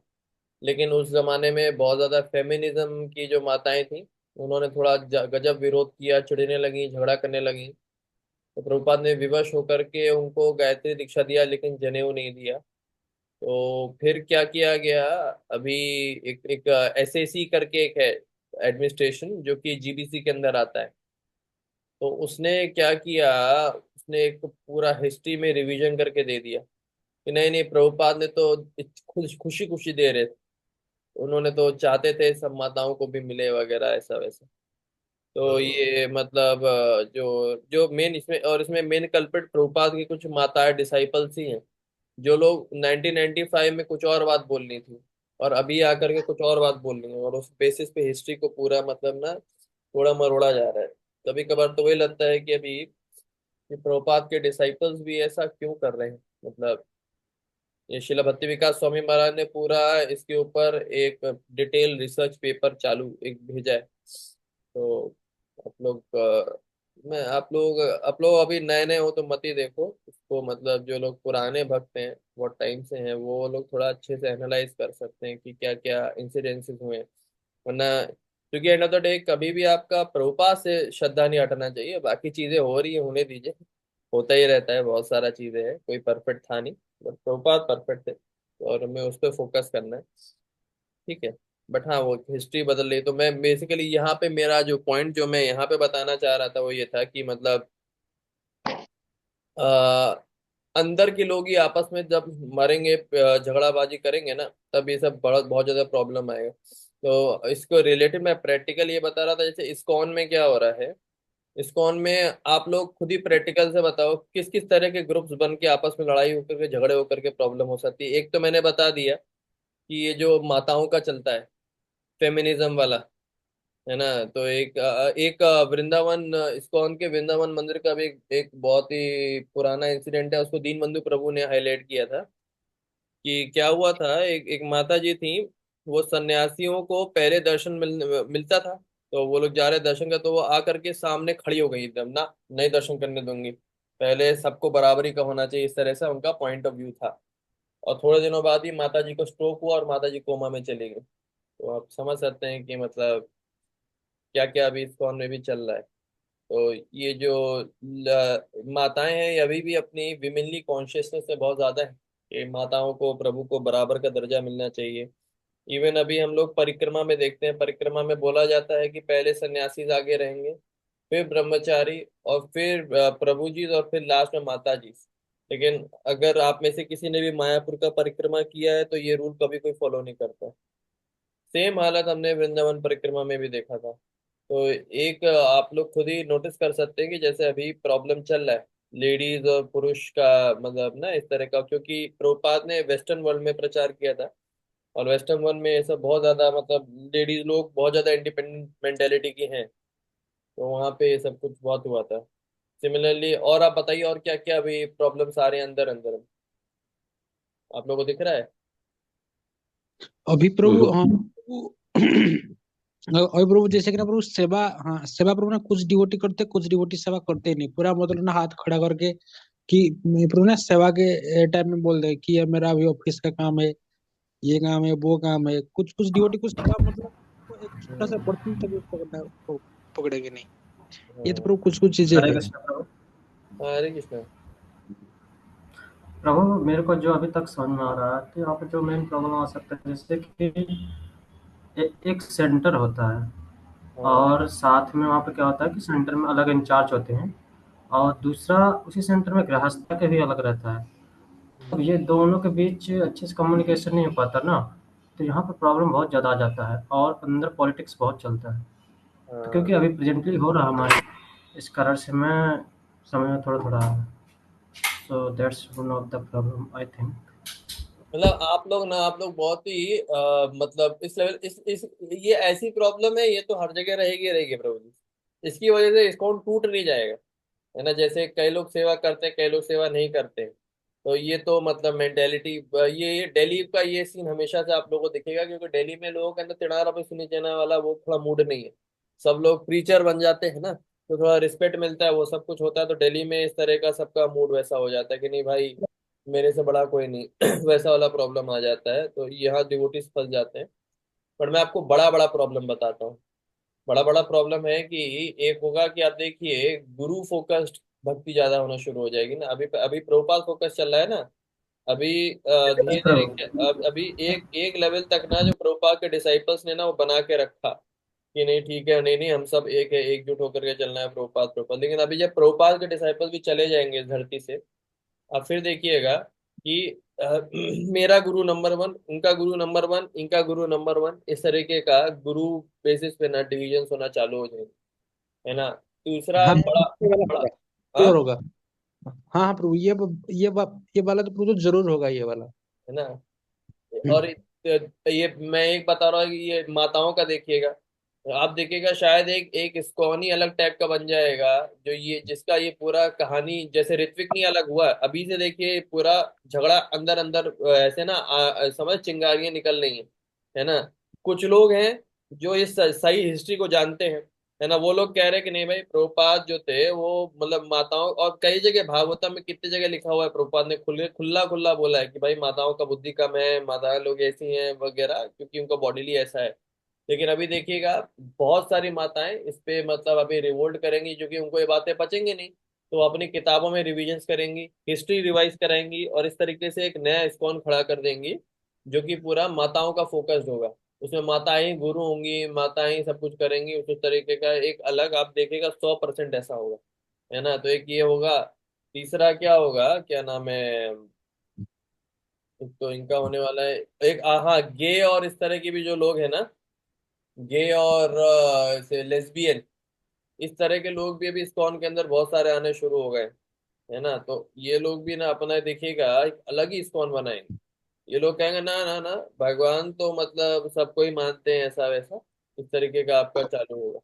लेकिन उस जमाने में बहुत ज्यादा फेमिनिज्म की जो माताएं थी, उन्होंने थोड़ा गजब विरोध किया, चिढ़ने लगी, झगड़ा करने लगी। तो प्रभुपाद ने विवश होकर के उनको गायत्री दीक्षा दिया, लेकिन जनेऊ नहीं दिया। तो फिर क्या किया गया, अभी एक एक एसएसी करके एक है एडमिनिस्ट्रेशन जो कि जीबीसी के अंदर आता है, तो उसने क्या किया, उसने एक पूरा हिस्ट्री में रिवीजन करके दे दिया कि नहीं नहीं, प्रभुपाद ने तो खुशी खुशी दे रहे थे, उन्होंने तो चाहते थे सब माताओं को भी मिले वगैरह ऐसा वैसा। तो ये मतलब जो जो मेन इसमें, और इसमें मेन कल्प्रिट प्रभुपाद की कुछ माताएं डिसाइपल्स ही हैं, जो लोग 1995 में कुछ और बात बोलनी थी और अभी आकर के कुछ और बात बोल रही है, और उस बेसिस पे हिस्ट्री को पूरा मतलब ना थोड़ा मरोड़ा जा रहा है। कभी कभार तो वही लगता है कि अभी ये प्रभुपाद के डिसाइपल्स भी ऐसा क्यों कर रहे हैं। मतलब ये शिला भक्ति विकास स्वामी महाराज ने पूरा इसके ऊपर एक डिटेल रिसर्च पेपर चालू एक भेजा है। तो आप लोग आप लोग अभी नए नए हो तो मत ही देखो उसको, मतलब जो लोग पुराने भक्त हैं बहुत टाइम से हैं वो लोग थोड़ा अच्छे से एनालाइज कर सकते हैं कि क्या क्या इंसिडेंसेस हुए हैं। वरना क्योंकि एंड ऑफ द डे कभी भी आपका प्रभुपाद से श्रद्धा नहीं हटना चाहिए, बाकी चीजें हो रही है होने दीजिए, होता ही रहता है, बहुत सारा चीजें हैं, कोई परफेक्ट था नहीं, बट प्रभुपाद परफेक्ट थे और हमें उस पर फोकस करना है। ठीक है। बट हाँ वो हिस्ट्री बदल रही है। तो मैं बेसिकली यहाँ पे मेरा जो पॉइंट जो मैं यहाँ पे बताना चाह रहा था वो ये था कि मतलब आ, अंदर के लोग ही आपस में जब मरेंगे, झगड़ाबाजी करेंगे ना, तब ये सब बहुत बहुत ज्यादा प्रॉब्लम आएगा। तो इसको रिलेटेड मैं प्रैक्टिकल ये बता रहा था, जैसे इस्कॉन में क्या हो रहा है। इस्कॉन में आप लोग खुद ही प्रैक्टिकल से बताओ किस किस तरह के ग्रुप्स बन के आपस में लड़ाई होकर के झगड़े होकर के प्रॉब्लम हो सकती है। एक तो मैंने बता दिया कि ये जो माताओं का चलता है फेमिनिज्म वाला, है ना। तो एक वृंदावन इस्कॉन के वृंदावन मंदिर का भी एक बहुत ही पुराना इंसिडेंट है, उसको दीन बंधु प्रभु ने हाईलाइट किया था कि क्या हुआ था। एक माता जी थी, वो सन्यासियों को पहले दर्शन मिलता था, तो वो लोग जा रहे दर्शन का, तो वो आकर के सामने खड़ी हो गई एकदम ना, नहीं दर्शन करने दूंगी, पहले सबको बराबरी का होना चाहिए, इस तरह से उनका पॉइंट ऑफ व्यू था। और थोड़े दिनों बाद ही माता जी को स्ट्रोक हुआ और माता जी कोमा में चली गई। तो आप समझ सकते हैं कि मतलब क्या क्या अभी इस्कॉन में भी चल रहा है। तो ये जो माताएं हैं ये अभी भी अपनी विमेनली कॉन्शियसनेस से बहुत ज्यादा है कि माताओं को प्रभु को बराबर का दर्जा मिलना चाहिए। इवन अभी हम लोग परिक्रमा में देखते हैं, परिक्रमा में बोला जाता है कि पहले सन्यासी आगे रहेंगे, फिर ब्रह्मचारी, और फिर प्रभु जी, और फिर लास्ट में माता जी। लेकिन अगर आप में से किसी ने भी मायापुर का परिक्रमा किया है तो ये रूल कभी कोई फॉलो नहीं करता। सेम हालत हमने वृंदावन परिक्रमा में भी देखा था। तो एक आप लोग खुद ही नोटिस कर सकते हैं कि जैसे अभी प्रॉब्लम चल रहा है लेडीज और पुरुष का, मतलब ना इस तरह का, क्योंकि प्रभुपाद ने वेस्टर्न वर्ल्ड में प्रचार किया था और वेस्टर्न वर्ल्ड में ये सब बहुत ज्यादा, मतलब लेडीज लोग बहुत ज्यादा इंडिपेंडेंट मेंटेलिटी की हैं, तो वहाँ पे ये सब कुछ बहुत हुआ था। सिमिलरली और आप बताइए और क्या क्या अभी प्रॉब्लम्स आ रहे हैं अंदर अंदर, आप लोगों को दिख रहा है। अभी प्रभु, हाँ प्रभु और प्रभु जैसे कि ना प्रभु सेवा, हाँ सेवा प्रभु ना कुछ डिवोटी करते, कुछ डिवोटी सेवा करते नहीं, पूरा मतलब ना हाथ खड़ा करके कि प्रभु ना सेवा के टाइम में बोल दे कि ये मेरा अभी ऑफिस का काम है, ये काम है, वो काम है। कुछ कुछ डिवोटी कुछ सेवा मतलब वो एक छोटा सा बर्तन तक भी पकड़ेंगे नहीं। ये तो हाँ। प्रभु कुछ कुछ चीजें हरे हैं। कृष्ण प्रभु। हरे कृष्ण। प्रभु मेरे को जो अभी तक समझ में आ रहा है कि यहाँ पे जो मेन प्रॉब्लम आ सकता है, जैसे कि एक सेंटर होता है हाँ और साथ में वहाँ पे क्या होता है कि सेंटर में अलग इंचार्ज होते हैं, और दूसरा उसी सेंटर में गृहस्थ के भी अलग रहता है। अब ये दोनों के बीच अच्छे से कम्युनिकेशन नहीं हो पाता ना, तो यहाँ पर प्रॉब्लम बहुत ज़्यादा आ जाता है और अंदर पॉलिटिक्स बहुत चलता है। तो हाँ। क्योंकि अभी प्रेजेंटली हो रहा है हमारे, इस कारण से मैं समझ में थोड़ा थोड़ा, so that's one of the problem I think. मतलब आप लोग बहुत ही मतलब इस लेवल इस ये ऐसी प्रॉब्लम है, ये तो हर जगह रहेगी रहेगी प्रभु जी। इसकी वजह से इस्कॉन टूट नहीं जाएगा, है ना। जैसे कई लोग सेवा करते हैं, कई लोग सेवा नहीं करते हैं। तो ये तो मतलब मेंटेलिटी, ये दिल्ली का ये सीन हमेशा से आप लोगों को दिखेगा, क्योंकि दिल्ली में लोगों के अंदर तिनारा पे सुनी जाने वाला वो थोड़ा मूड नहीं है। सब लोग प्रीचर बन जाते हैं ना, तो थोड़ा रिस्पेक्ट मिलता है, वो सब कुछ होता है, तो दिल्ली में इस तरह का सबका मूड वैसा हो जाता है कि नहीं भाई मेरे से बड़ा कोई नहीं वैसा वाला प्रॉब्लम आ जाता है, तो यहाँ डिवोटीज फंस जाते हैं। पर मैं आपको बड़ा बड़ा प्रॉब्लम बताता हूँ। बड़ा बड़ा प्रॉब्लम है कि एक होगा कि आप देखिए गुरु फोकस्ड भक्ति ज्यादा होना शुरू हो जाएगी ना। अभी अभी प्रभुपाद फोकस चल रहा है ना। अभी धीरे धीरे प्रभु अभी एक एक लेवल तक ना जो प्रभुपाद के डिसाइपल्स ने ना वो बना के रखा कि नहीं ठीक है, नहीं नहीं हम सब एक है, एकजुट होकर के चलना है, प्रभुपाद प्रभुपाद। लेकिन अभी जब प्रभुपाद के डिसाइपल भी चले जाएंगे इस धरती से, अब फिर देखिएगा कि मेरा गुरु नंबर वन, उनका गुरु नंबर वन, इनका गुरु नंबर वन, इस तरीके का गुरु बेसिस पे ना डिविजन होना चालू हो जाएंगे, है ना। दूसरा हाँ बड़ा ये वाला बड़ा होगा, हाँ, श्योर होगा। हाँ हाँ प्रभु, ये वाला तो प्रभु तो जरूर होगा ये वाला। है ना। और ये मैं एक बता रहा हूँ कि ये माताओं का देखिएगा, आप देखिएगा शायद एक एक इस्कॉन ही अलग टाइप का बन जाएगा, जो ये जिसका ये पूरा कहानी जैसे ऋत्विक नहीं अलग हुआ अभी से, देखिए पूरा झगड़ा अंदर अंदर ऐसे ना समझ चिंगारियां निकल रही हैं, है ना। कुछ लोग हैं जो इस सही हिस्ट्री को जानते हैं, है ना, वो लोग कह रहे हैं कि नहीं भाई प्रभुपाद जो थे वो मतलब माताओं, और कई जगह भागवतम में कितनी जगह लिखा हुआ है प्रभुपाद ने खुला खुला बोला है कि भाई माताओं का बुद्धि कम है, माता लोग ऐसी हैं वगैरह, क्योंकि उनका बॉडीली ऐसा है। लेकिन अभी देखिएगा बहुत सारी माताएं इस पे मतलब अभी रिवोल्ट करेंगी, क्योंकि उनको ये बातें पचेंगी नहीं, तो वो अपनी किताबों में रिविजन्स करेंगी, हिस्ट्री रिवाइज कराएंगी, और इस तरीके से एक नया इस्कॉन खड़ा कर देंगी जो कि पूरा माताओं का फोकस्ड होगा। उसमें माताएं ही गुरु होंगी, माताएं ही सब कुछ करेंगी, उस तरीके का एक अलग आप देखेगा 100% ऐसा होगा, है ना। तो एक ये होगा। तीसरा क्या होगा, क्या नाम है, एक तो इनका होने वाला है, एक हाँ गे और इस तरह की भी जो लोग हैं ना, गे और ऐसे लेस्बियन, इस तरह के लोग भी अभी इस्कॉन के अंदर बहुत सारे आने शुरू हो गए, है ना। तो ये लोग भी ना अपना देखिएगा एक अलग ही इस्कॉन बनाएंगे। ये लोग कहेंगे ना ना ना, भगवान तो मतलब सबको ही मानते हैं, ऐसा वैसा, इस तरीके का आपका चालू होगा।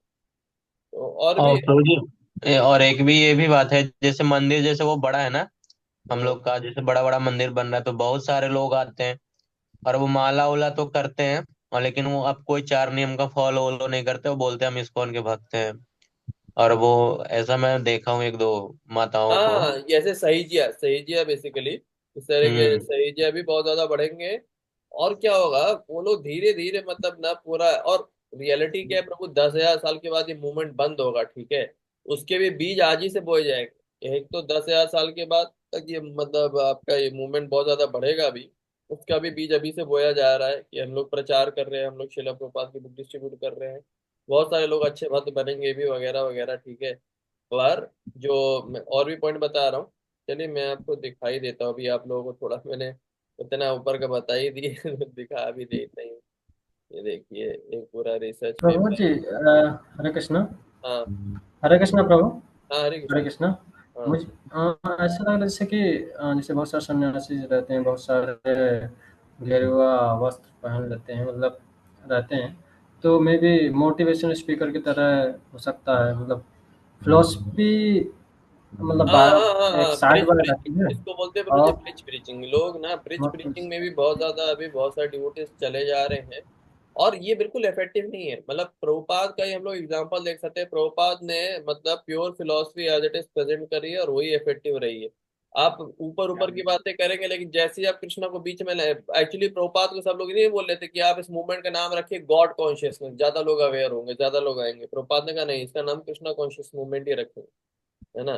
तो और भी और प्रभु जी, और एक भी ये भी बात है, जैसे मंदिर जैसे वो बड़ा है ना, हम हम्म, लोग का जैसे बड़ा बड़ा मंदिर बन रहा है, तो बहुत सारे लोग आते हैं और वो माला उला तो करते हैं, और लेकिन वो अब कोई चार नियम का फॉलो वॉलो नहीं करते, वो बोलते हैं हम इस्कॉन के भक्त हैं। और वो ऐसा मैं देखा हूँ एक दो माताओं को। हाँ जैसे सहीजिया, सहीजिया बेसिकली इस तरह के हम्म। सहीजिया भी बहुत ज्यादा बढ़ेंगे। और क्या होगा, वो लोग धीरे धीरे मतलब ना पूरा, और रियलिटी क्या है प्रभु, 10,000 साल के बाद ये मूवमेंट बंद होगा, ठीक है, उसके भी बीज आज ही से बोए जाएंगे। एक तो 10,000 साल के बाद तक ये मतलब आपका ये मूवमेंट बहुत ज्यादा बढ़ेगा अभी, उसका भी बीज अभी से बोया जा रहा है कि हम लोग प्रचार कर रहे हैं, हम लोग शिला प्रभुपाद की बुक डिस्ट्रीब्यूट कर रहे हैं, बहुत सारे लोग अच्छे भक्त बनेंगे भी वगैरह वगैरह, ठीक है। पर जो मैं और भी पॉइंट बता रहा हूँ, चलिए मैं आपको दिखाई देता हूँ, अभी आप लोगों को थोड़ा मैंने इतना ऊपर का बता ही दिए तो दिखा भी देता हूँ। ये देखिए एक पूरा रिसर्च प्रभु पेपर। जी हरे कृष्ण। हाँ हरे कृष्ण प्रभु। हाँ, हरे हरे कृष्ण। कृष्ण। हाँ मुझे ऐसा लग रहा है जैसे कि जैसे बहुत सारे सन्यासी रहते हैं, बहुत सारे गेरुआ वस्त्र पहन लेते हैं, मतलब रहते हैं, तो मे बी मोटिवेशन स्पीकर की तरह हो सकता है, मतलब फिलॉसफी, मतलब हाँ हाँ हाँ एक हाँ, साइड ब्रिज बाय रहती ब्रीचिंग है। इसको बोलते हैं प्रभु जी, और ब्रिज ब्रीचिंग। लोग ना ब्रिज मतलब ब्रीचिंग में भी बहुत ज्यादा अभी बहुत सारे डिवोटीज चले जा रहे हैं, और ये बिल्कुल इफेक्टिव नहीं है। मतलब प्रभुपाद का ही हम लोग एग्जांपल देख सकते हैं, प्रभुपाद ने मतलब pure philosophy as it is present करी है, और वही इफेक्टिव रही है। आप ऊपर ऊपर की बातें करेंगे, लेकिन जैसे ही आप कृष्णा को बीच में लाए, एक्चुअली प्रभुपाद को सब लोग नहीं बोल रहे थे कि आप इस मूवमेंट का नाम रखिए गॉड कॉन्शियसनेस, ज्यादा लोग अवेयर होंगे, ज्यादा लोग आएंगे। प्रभुपाद ने कहा नहीं, इसका नाम कृष्णा कॉन्शियस मूवमेंट ही रखेंगे, है ना।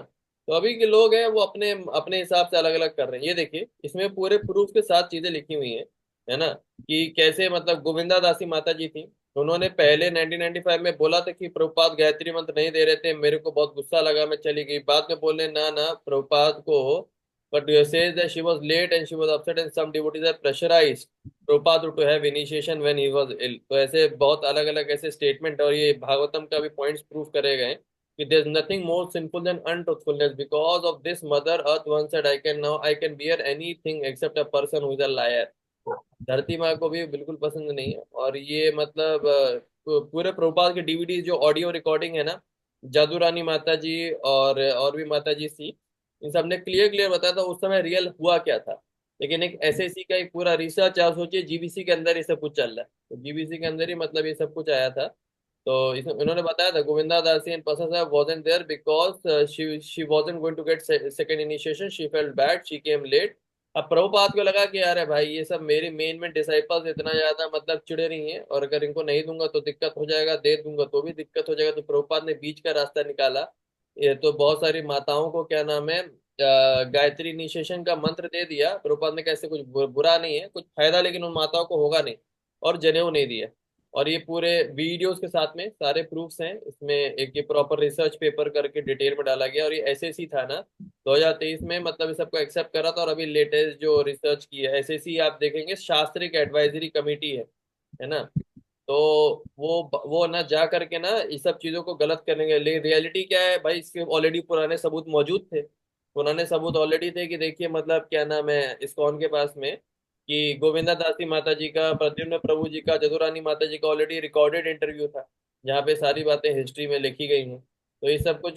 तो अभी के लोग हैं वो अपने अपने हिसाब से अलग अलग कर रहे हैं। ये देखिए इसमें पूरे प्रूफ के साथ चीजें लिखी हुई हैं, है ना, कि कैसे मतलब गोविंदा दासी माता जी थी, उन्होंने पहले 1995 में बोला था कि प्रभुपाद गायत्री मंत्र नहीं दे रहे थे, मेरे को बहुत गुस्सा लगा, मैं चली गई। बाद में बोले ना ना प्रभुपाद को, but says that she was late and she was upset and some devotees are pressurized Prabhupada to have initiation when he was ill। तो ऐसे बहुत अलग अलग ऐसे स्टेटमेंट, और ये भागवतम का भी पॉइंट्स प्रूव करे गए कि there's nothing more sinful than untruthfulness, because of this mother earth once said I can bear anything except a person who is a liar। धरती माँ को भी बिल्कुल पसंद नहीं है। और ये मतलब पूरे प्रभुपाद के डीवीडी जो ऑडियो रिकॉर्डिंग है ना, जादू रानी माता जी और भी माता जी सी, इन सब ने क्लियर क्लियर बताया था उस समय रियल हुआ क्या था। लेकिन एक एसएससी का एक पूरा रिसर्च आप सोचिए, जीबीसी के अंदर ये सब कुछ चल रहा है, तो जीबीसी के अंदर ही मतलब ये सब कुछ आया था। तो इसमें इन्होंने बताया था गोविंदा दासी एंड पसा साहब wasn't there because she wasn't going to get second initiation, she felt bad, she came late। अब प्रभुपाद को लगा कि यार भाई ये सब मेरी मेन में डिसाइपल्स इतना ज्यादा मतलब चिड़े रही हैं, और अगर इनको नहीं दूंगा तो दिक्कत हो जाएगा, दे दूंगा तो भी दिक्कत हो जाएगा, तो प्रभुपाद ने बीच का रास्ता निकाला। ये तो बहुत सारी माताओं को क्या नाम है गायत्री इनिशिएशन का मंत्र दे दिया प्रभुपाद ने, कैसे कुछ बुरा नहीं है, कुछ फायदा लेकिन उन माताओं को होगा नहीं, और जनेऊ नहीं दिया। और ये पूरे वीडियोस के साथ में सारे प्रूफ्स हैं इसमें। एक ये प्रॉपर रिसर्च पेपर करके डिटेल में डाला गया, और ये एसएससी था ना 2023 में, मतलब इस सबको एक्सेप्ट करा था। और अभी लेटेस्ट जो रिसर्च की है एसएससी, आप देखेंगे शास्त्रिक एडवाइजरी कमेटी है ना। तो वो ना जा करके ना इस सब चीजों को गलत करेंगे, लेकिन रियलिटी क्या है भाई, इसके ऑलरेडी पुराने सबूत मौजूद थे। पुराने सबूत ऑलरेडी थे कि देखिए मतलब क्या नाम है इस्कॉन के पास में, कि गोविंदा दासी माता जी का, प्रद्युम्न प्रभु जी का, जदुरानी माता जी का ऑलरेडी रिकॉर्डेड इंटरव्यू था, जहाँ पे सारी बातें हिस्ट्री में लिखी गई हैं। तो ये सब कुछ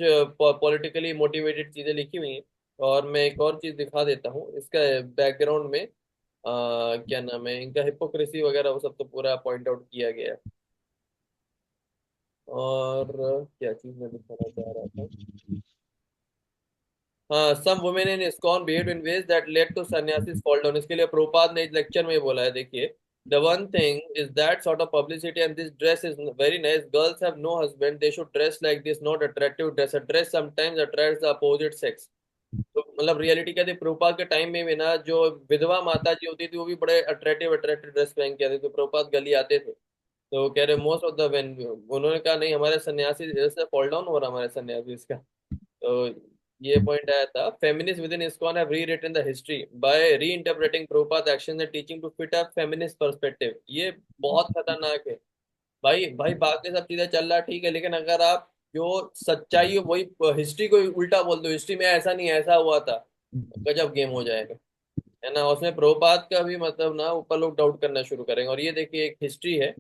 पॉलिटिकली मोटिवेटेड चीजें लिखी हुई हैं। और मैं एक और चीज दिखा देता हूँ इसका बैकग्राउंड में, क्या नाम है इनका, हिपोक्रेसी वगैरह वो सब तो पूरा पॉइंट आउट किया गया है। और क्या चीज मैं दिखाना चाह रहा था, हाँ, some women in ISKCON behave in ways that led to sannyasis fall down. इसके लिए प्रभुपाद ने इस लेक्चर में बोला है, देखिए, the one thing is that sort of publicity and this dress is very nice, girls have no husband, they should dress like this, not attractive dress, a dress sometimes attracts the opposite sex. तो मतलब reality क्या थी, प्रभुपाद के time में भी ना जो विधवा माता जी होती थी वो भी बड़े अट्रैक्टिव अट्रैक्टिव ड्रेस पहन के आते थे, तो प्रभुपाद गली आते थे। तो कह रहे मोस्ट ऑफ द वेन, उन्होंने कहा नहीं हमारे सन्यासी जैसे फॉल डाउन हो रहा हमारे सन्यासी इसका। तो ये पॉइंट आया था, feminist within ISKCON have rewritten the history by reinterpreting Prabhupada action and teaching to fit a feminist perspective. ये बहुत खतरनाक है भाई। भाई बाकी सब चीजें चल रहा ठीक है, लेकिन अगर आप जो सच्चाई है वही हिस्ट्री को उल्टा बोल दो, हिस्ट्री में ऐसा नहीं ऐसा हुआ था, गजब गेम हो जाएगा, है ना। उसमें प्रभुपाद का भी मतलब ना ऊपर लोग डाउट करना शुरू करेंगे। और ये देखिए एक हिस्ट्री है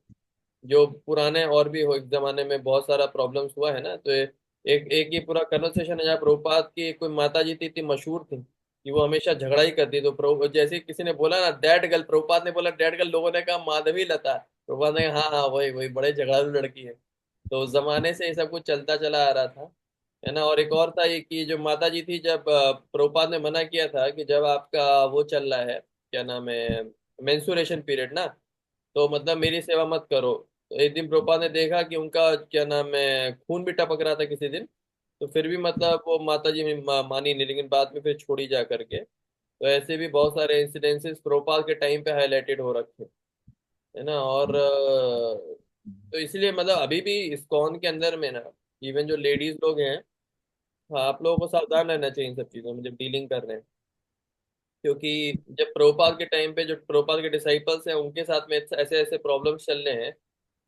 जो पुराने और भी हो एक जमाने में बहुत सारा प्रॉब्लम्स हुआ है ना। तो एक एक ये पूरा कन्वर्सेशन है जहाँ प्रभुपाद की कोई माता जी थी, इतनी मशहूर थी कि वो हमेशा झगड़ा ही करती। तो प्रभु जैसे किसी ने बोला ना दैट गर्ल, प्रभुपाद ने बोला दैट गर्ल, लोगों ने कहा माधवी लता। प्रभुपाद ने कहा हाँ हाँ वही वही, बड़े झगड़ालू लड़की है। तो उस जमाने से ये सब कुछ चलता चला आ रहा था, है ना। और एक और था ये कि जो माता जी थी, जब प्रभुपाद ने मना किया था कि जब आपका वो चल रहा है, क्या नाम है, मेंसुरेशन पीरियड ना, तो मतलब मेरी सेवा मत करो। तो एक दिन प्रोपा ने देखा कि उनका क्या नाम है खून भी टपक रहा था किसी दिन, तो फिर भी मतलब वो माता जी मानी नहीं, लेकिन बाद में फिर छोड़ी जा करके। तो ऐसे भी बहुत सारे इंसिडेंसेस प्रोपाल के टाइम पे हाईलाइटेड हो रखे, है ना। और तो इसलिए मतलब अभी भी इस्कॉन के अंदर में ना इवन जो लेडीज लोग हैं, हाँ, आप लोगों को सावधान रहना चाहिए इन सब चीज़ों में जब डीलिंग कर रहे हैं। क्योंकि जब प्रोपाल के टाइम पे जो प्रोपाल के डिसाइपल्स हैं उनके साथ में ऐसे ऐसे प्रॉब्लम्स चल रहे हैं,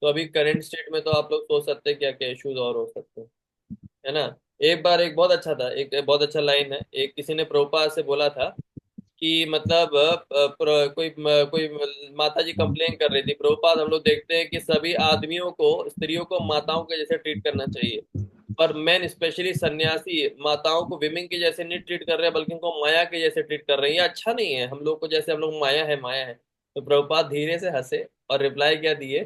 तो अभी करंट स्टेट में तो आप लोग सोच सकते हैं क्या क्या इश्यूज और हो सकते हैं, है ना। एक बार एक बहुत अच्छा था, एक बहुत अच्छा लाइन है, एक किसी ने प्रोपाल से बोला था कि मतलब कोई माता जी कंप्लेन कर रही थी, प्रभुपाद हम लोग देखते हैं कि सभी आदमियों को स्त्रियों को माताओं के जैसे ट्रीट करना चाहिए, पर मैन स्पेशली सन्यासी माताओं को विमेन के जैसे नहीं ट्रीट कर रहे हैं बल्कि उनको माया के जैसे ट्रीट कर रहे हैं, ये अच्छा नहीं है। हम लोग को जैसे हम लोग माया है माया है। तो प्रभुपाद धीरे से हंसे और रिप्लाई क्या दिए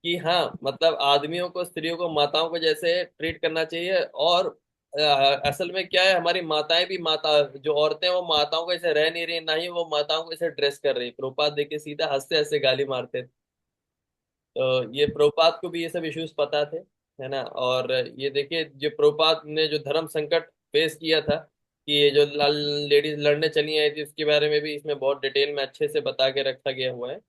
कि हाँ मतलब आदमियों को स्त्रियों को माताओं को जैसे ट्रीट करना चाहिए। और अ, असल में क्या है, हमारी माताएं भी माता जो औरतें हैं, वो माताओं को ऐसे रह नहीं रही, ना ही वो माताओं को ऐसे ड्रेस कर रही। प्रभुपाद देखिए सीधा हंसते हंसते गाली मारते। तो ये प्रभुपाद को भी ये सब इश्यूज पता थे, है ना। और ये देखिए जो प्रभुपाद ने जो धर्म संकट फेस किया था, कि ये जो लेडीज लड़ने चली आई थी, उसके बारे में भी इसमें बहुत डिटेल में अच्छे से बता के रखा गया हुआ है।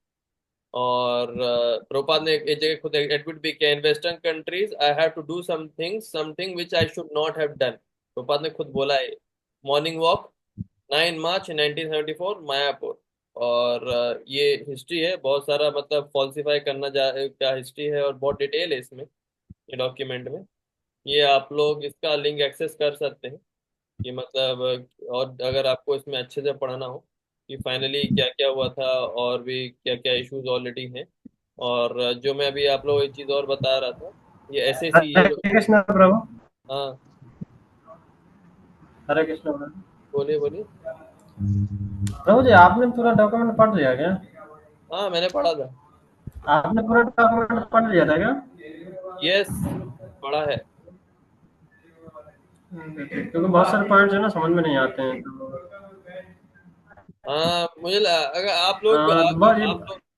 और प्रभुपाद ने एक जगह खुद एडमिट भी किया, in western countries I have to do something which I should not have done. Prabhupada ने खुद बोला है, मॉर्निंग वॉक 9 मार्च 1974 मायापुर। और ये हिस्ट्री है, बहुत सारा मतलब फॉल्सिफाई करना क्या हिस्ट्री है, और बहुत डिटेल है इसमें ये डॉक्यूमेंट में। ये आप लोग इसका लिंक एक्सेस कर सकते हैं कि मतलब और अगर आपको इसमें अच्छे से पढ़ना हो कि फाइनली क्या क्या हुआ था और भी क्या क्या इश्यूज ऑलरेडी हैं। और जो मैं अभी आप लोगों को एक चीज़ और बता रहा था, ये ऐसे सी ये हरे जो, कृष्ण प्रभु। हाँ हरे कृष्ण प्रभु। बोलिए बोलिए। प्रभु जी आपने पूरा डॉक्यूमेंट पढ़ लिया क्या? हाँ मैंने पढ़ा था। आपने पूरा डॉक्यूमेंट पढ़ लिया था क्या? यस, पढ़ा है। क्योंकि बहुत सारे पॉइंट्स है ना समझ में नहीं आते हैं तो हाँ अगर आप लोग ये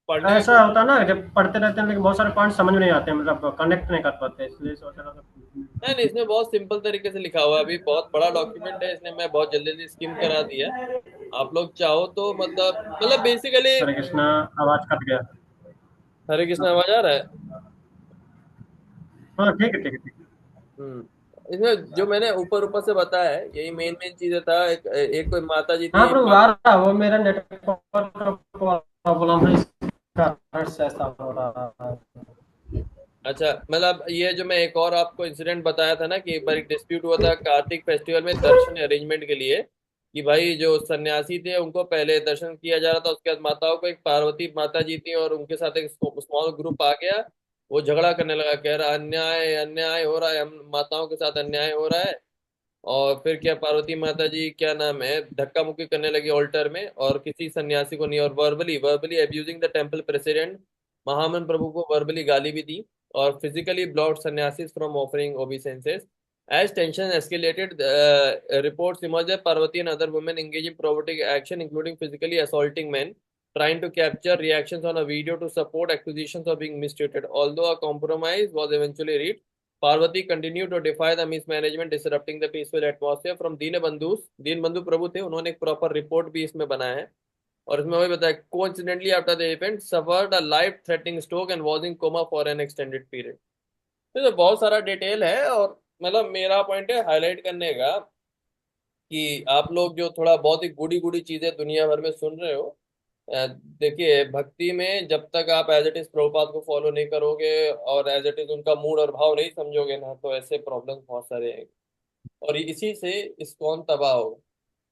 पढ़ने में ऐसा होता है ना जब पढ़ते रहते हैं लेकिन बहुत सारे पॉइंट समझ में नहीं आते हैं, मतलब कनेक्ट नहीं कर पाते, इसलिए सोच रहा था। नहीं नहीं, इसमें बहुत सिंपल तरीके से लिखा हुआ है। अभी बहुत बड़ा डॉक्यूमेंट है, इसने मैं बहुत जल्दी जल्दी स्किम करा दिया। आप लोग चाहो तो मतलब बेसिकली। हरे कृष्णा, आवाज कट गया। हरे कृष्ण, आवाज आ रहा है? हाँ ठीक है ठीक है ठीक है। इसमें जो मैंने ऊपर ऊपर से बताया है यही मेन मेन चीजें था। एक कोई माता जी हाँ थी प्रभु आ रहा है, वो मेरा नेटवर्क का प्रॉब्लम है, इस कारण से ऐसा हो रहा है। अच्छा, मतलब ये जो मैं एक और आपको इंसिडेंट बताया था ना कि एक बार एक डिस्प्यूट हुआ था कार्तिक फेस्टिवल में दर्शन अरेंजमेंट के लिए, कि भाई जो सन्यासी थे उनको पहले दर्शन किया जा रहा था, उसके बाद माताओं को, एक पार्वती माता जी थी और उनके साथ एक स्मॉल ग्रुप आ गया। वो झगड़ा करने लगा, कह रहा अन्याय अन्याय हो रहा है, हम माताओं के साथ अन्याय हो रहा है। और फिर क्या, पार्वती माता जी क्या नाम है धक्का मुक्की करने लगी ऑल्टर में, और किसी सन्यासी को नहीं, और verbally verbally abusing the temple president, Mahaman prabhu को वर्बली गाली भी दी, और physically blocked sannyasis from offering obeisances. As tension escalated, reports emerged that Parvati and other women engaged in provocative action, including physically assaulting men, trying to capture reactions on a video to support accusations of being mistreated. Although a compromise was eventually reached, Parvati continue to defy the mismanagement disrupting the peaceful atmosphere from Deen Bandhu प्रभु थे, उन्होंने एक proper report भी इसमें बनाया है। और इसमें वही बताया, coincidentally after the event suffered a life threatening stroke and was in coma for an extended period. तो बहुत सारा डिटेल है, और मतलब मेरा पॉइंट है हाईलाइट करने का कि आप लोग जो थोड़ा बहुत ही गुड़ी गुड़ी चीजें दुनिया भर में सुन रहे हो, अ, देखिए भक्ति में जब तक आप एज इट इज प्रभुपाद को फॉलो नहीं करोगे और एज इट इज उनका मूड और भाव नहीं समझोगे ना, तो ऐसे प्रॉब्लम्स बहुत सारे हैं। और इसी से इस्कॉन तबाह होगा।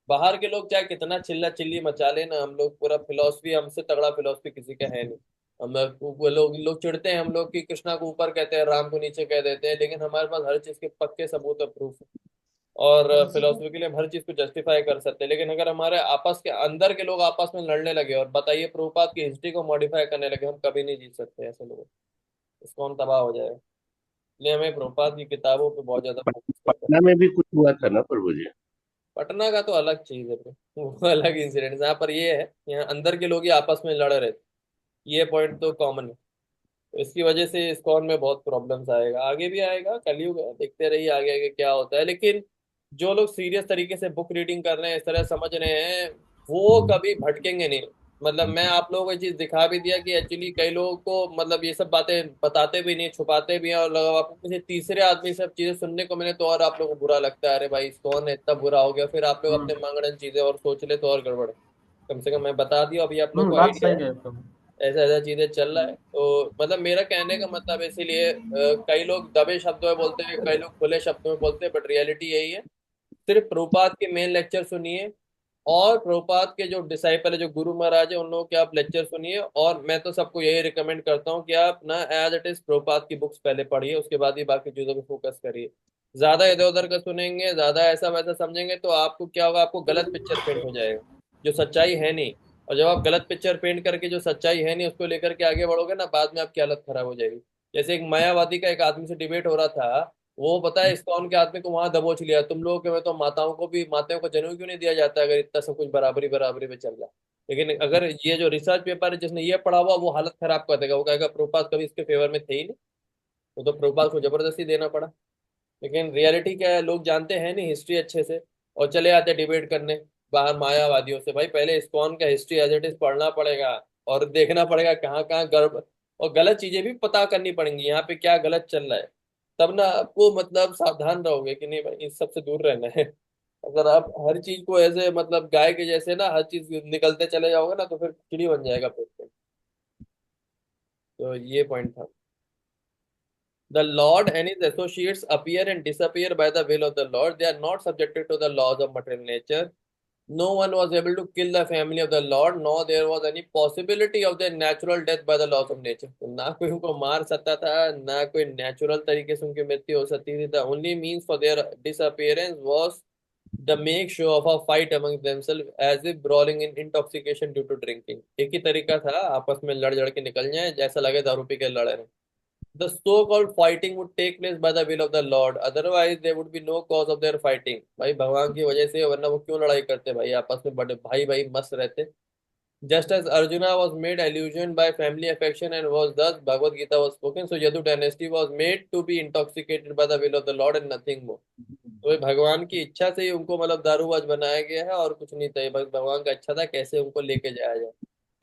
बाहर के लोग चाहे कितना चिल्ला चिल्ली मचा लेना, हम लोग पूरा फिलोसफी, हमसे तगड़ा फिलोसफी किसी का है नहीं। हम वो लोग लोग चिढ़ते हैं हम लोग कि कृष्णा को ऊपर कहते हैं, राम को नीचे कह देते हैं, लेकिन हमारे पास हर चीज के पक्के सबूत और प्रूफ है, और फिलोसफी के लिए हम हर चीज को जस्टिफाई कर सकते हैं। लेकिन अगर हमारे आपस के अंदर के लोग आपस में लड़ने लगे और बताइए प्रभुपाद की हिस्ट्री को मॉडिफाई करने लगे, हम कभी नहीं जीत सकते ऐसे लोग, इस्कॉन तबाह हो जाएगा। इसलिए हमें प्रभुपाद की किताबों पे बहुत ज्यादा फोकस करना है। पटना में भी कुछ हुआ था ना प्रभु जी। पटना का तो अलग चीज है bro। वो अलग इंसिडेंट, यहाँ पर ये है, यहाँ अंदर के लोग ही आपस में लड़ रहे थे, ये पॉइंट तो कॉमन है। तो इसकी वजह से इस्कॉन में बहुत प्रॉब्लम्स आएगा, आगे भी आएगा, कलयुग है, देखते रहिए आगे आगे क्या होता है। लेकिन जो लोग सीरियस तरीके से बुक रीडिंग कर रहे हैं, इस तरह समझ रहे हैं, वो कभी भटकेंगे नहीं। मतलब मैं आप लोगों को ये चीज दिखा भी दिया कि एक्चुअली कई लोगों को मतलब ये सब बातें बताते भी नहीं, छुपाते भी हैं, और लगा आपको किसी तीसरे आदमी से सब चीजें सुनने को मिले तो और आप लोगों को बुरा लगता है, अरे भाई कौन है इतना बुरा हो गया, फिर आप लोग अपने मांगड़न चीजें और सोच ले तो और गड़बड़ है। कम से कम मैं बता दिया, अभी आप लोग को बात आइडिया सही है है प्रभु। ऐसा ऐसा चीजें चल रहा है। तो मतलब मेरा कहने का मतलब इसीलिए कई लोग दबे शब्दों में बोलते हैं, कई लोग खुले शब्दों में बोलते हैं, बट रियलिटी यही है। सिर्फ प्रभुपाद के मेन लेक्चर सुनिए, और प्रभुपाद के जो डिसाइपल है, जो गुरु महाराज है, उन लोगों के आप लेक्चर सुनिए। और मैं तो सबको यही रिकमेंड करता हूँ कि आप ना एज इट इज प्रभुपाद की बुक्स पहले पढ़िए, उसके बाद ही बाकी चीजों पे फोकस करिए। ज्यादा इधर उधर का सुनेंगे, ज्यादा ऐसा वैसा समझेंगे, तो आपको क्या होगा, आपको गलत पिक्चर पेंट हो जाएगा, जो सच्चाई है नहीं। और जब आप गलत पिक्चर पेंट करके जो सच्चाई है नहीं उसको लेकर के आगे बढ़ोगे ना, बाद में आपकी हालत खराब हो जाएगी। जैसे एक मायावादी का एक आदमी से डिबेट हो रहा था, वो पता है इस्कॉन के आदमी को वहां दबोच लिया, तुम लोगों के में तो माताओं को भी, माताओं को जनेऊ क्यों नहीं दिया जाता अगर इतना सब कुछ बराबरी बराबरी पे चल रहा है। लेकिन अगर ये जो रिसर्च पेपर है जिसने ये पढ़ा हुआ, वो हालत खराब कर देगा, वो कहेगा प्रभुपाद कभी इसके फेवर में थे ही नहीं, वो तो प्रभुपाद को जबरदस्ती देना पड़ा। लेकिन रियलिटी क्या है, लोग जानते हैं नहीं हिस्ट्री अच्छे से, और चले आते डिबेट करने बाहर मायावादियों से। भाई पहले इस्कॉन का हिस्ट्री एज इट इज पढ़ना पड़ेगा, और देखना पड़ेगा कहाँ कहाँ गर्भ और गलत चीजें भी पता करनी पड़ेंगी, यहाँ पे क्या गलत चल रहा है। तब ना आपको मतलब सावधान रहोगे कि नहीं भाई इस सब से दूर रहना है। अगर आप हर चीज को ऐसे मतलब गाय के जैसे ना हर चीज निकलते चले जाओगे ना, तो फिर खिचड़ी बन जाएगा पेट पे। तो ये पॉइंट था। The Lord and his associates appear and disappear by the will of the Lord. They are not subjected to the laws of material nature. No one was able to kill the family of the Lord, nor there was any possibility of their natural death by the laws of nature. तो ना कोई उनको मार सकता था, ना कोई natural तरीके से उनकी मृत्यु हो सकती थी। The only means for their disappearance was the make show of a fight among themselves as if brawling in intoxication due to drinking। एक ही तरीका था, आपस में लड़ झड़ के निकल जाए, जैसा लगे दारू पी के लड़ रहे हैं। The so-called fighting would take place by the will of the Lord. Otherwise, there would be no cause of their fighting। भाई भगवान की वजह से, वरना वो क्यों लड़ाई करते भाई, आपस में बड़े भाई भाई मस्त रहते। Just as Arjuna was made illusioned by family affection and was thus Bhagavad Gita was spoken, so Yadu dynasty was made to be intoxicated by the will of the Lord and nothing more। तो ये भगवान की इच्छा से ही उनको मतलब दारूबाज बनाया गया है, और कुछ नहीं था, ये बस भगवान का इच्छा था कैसे उनको लेके जाया जाए।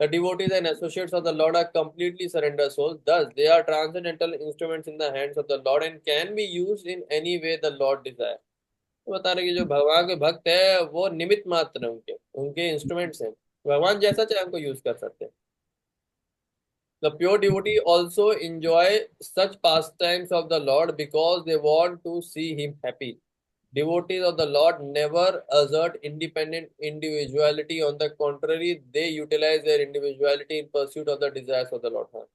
The devotees and associates of the Lord are completely surrendered souls. Thus, they are transcendental instruments in the hands of the Lord and can be used in any way the Lord desires. तो बता रहे कि जो भगवान के भक्त है वो निमित्त मात्र हैं, उनके उनके इंस्ट्रूमेंट्स हैं, भगवान जैसा चाहे उनको यूज कर सकते हैं. The pure devotee also enjoy such pastimes of the Lord because they want to see him happy. Devotees of the Lord never assert independent individuality. On the contrary, they utilize their individuality in pursuit of the desires of the Lord. हाँ.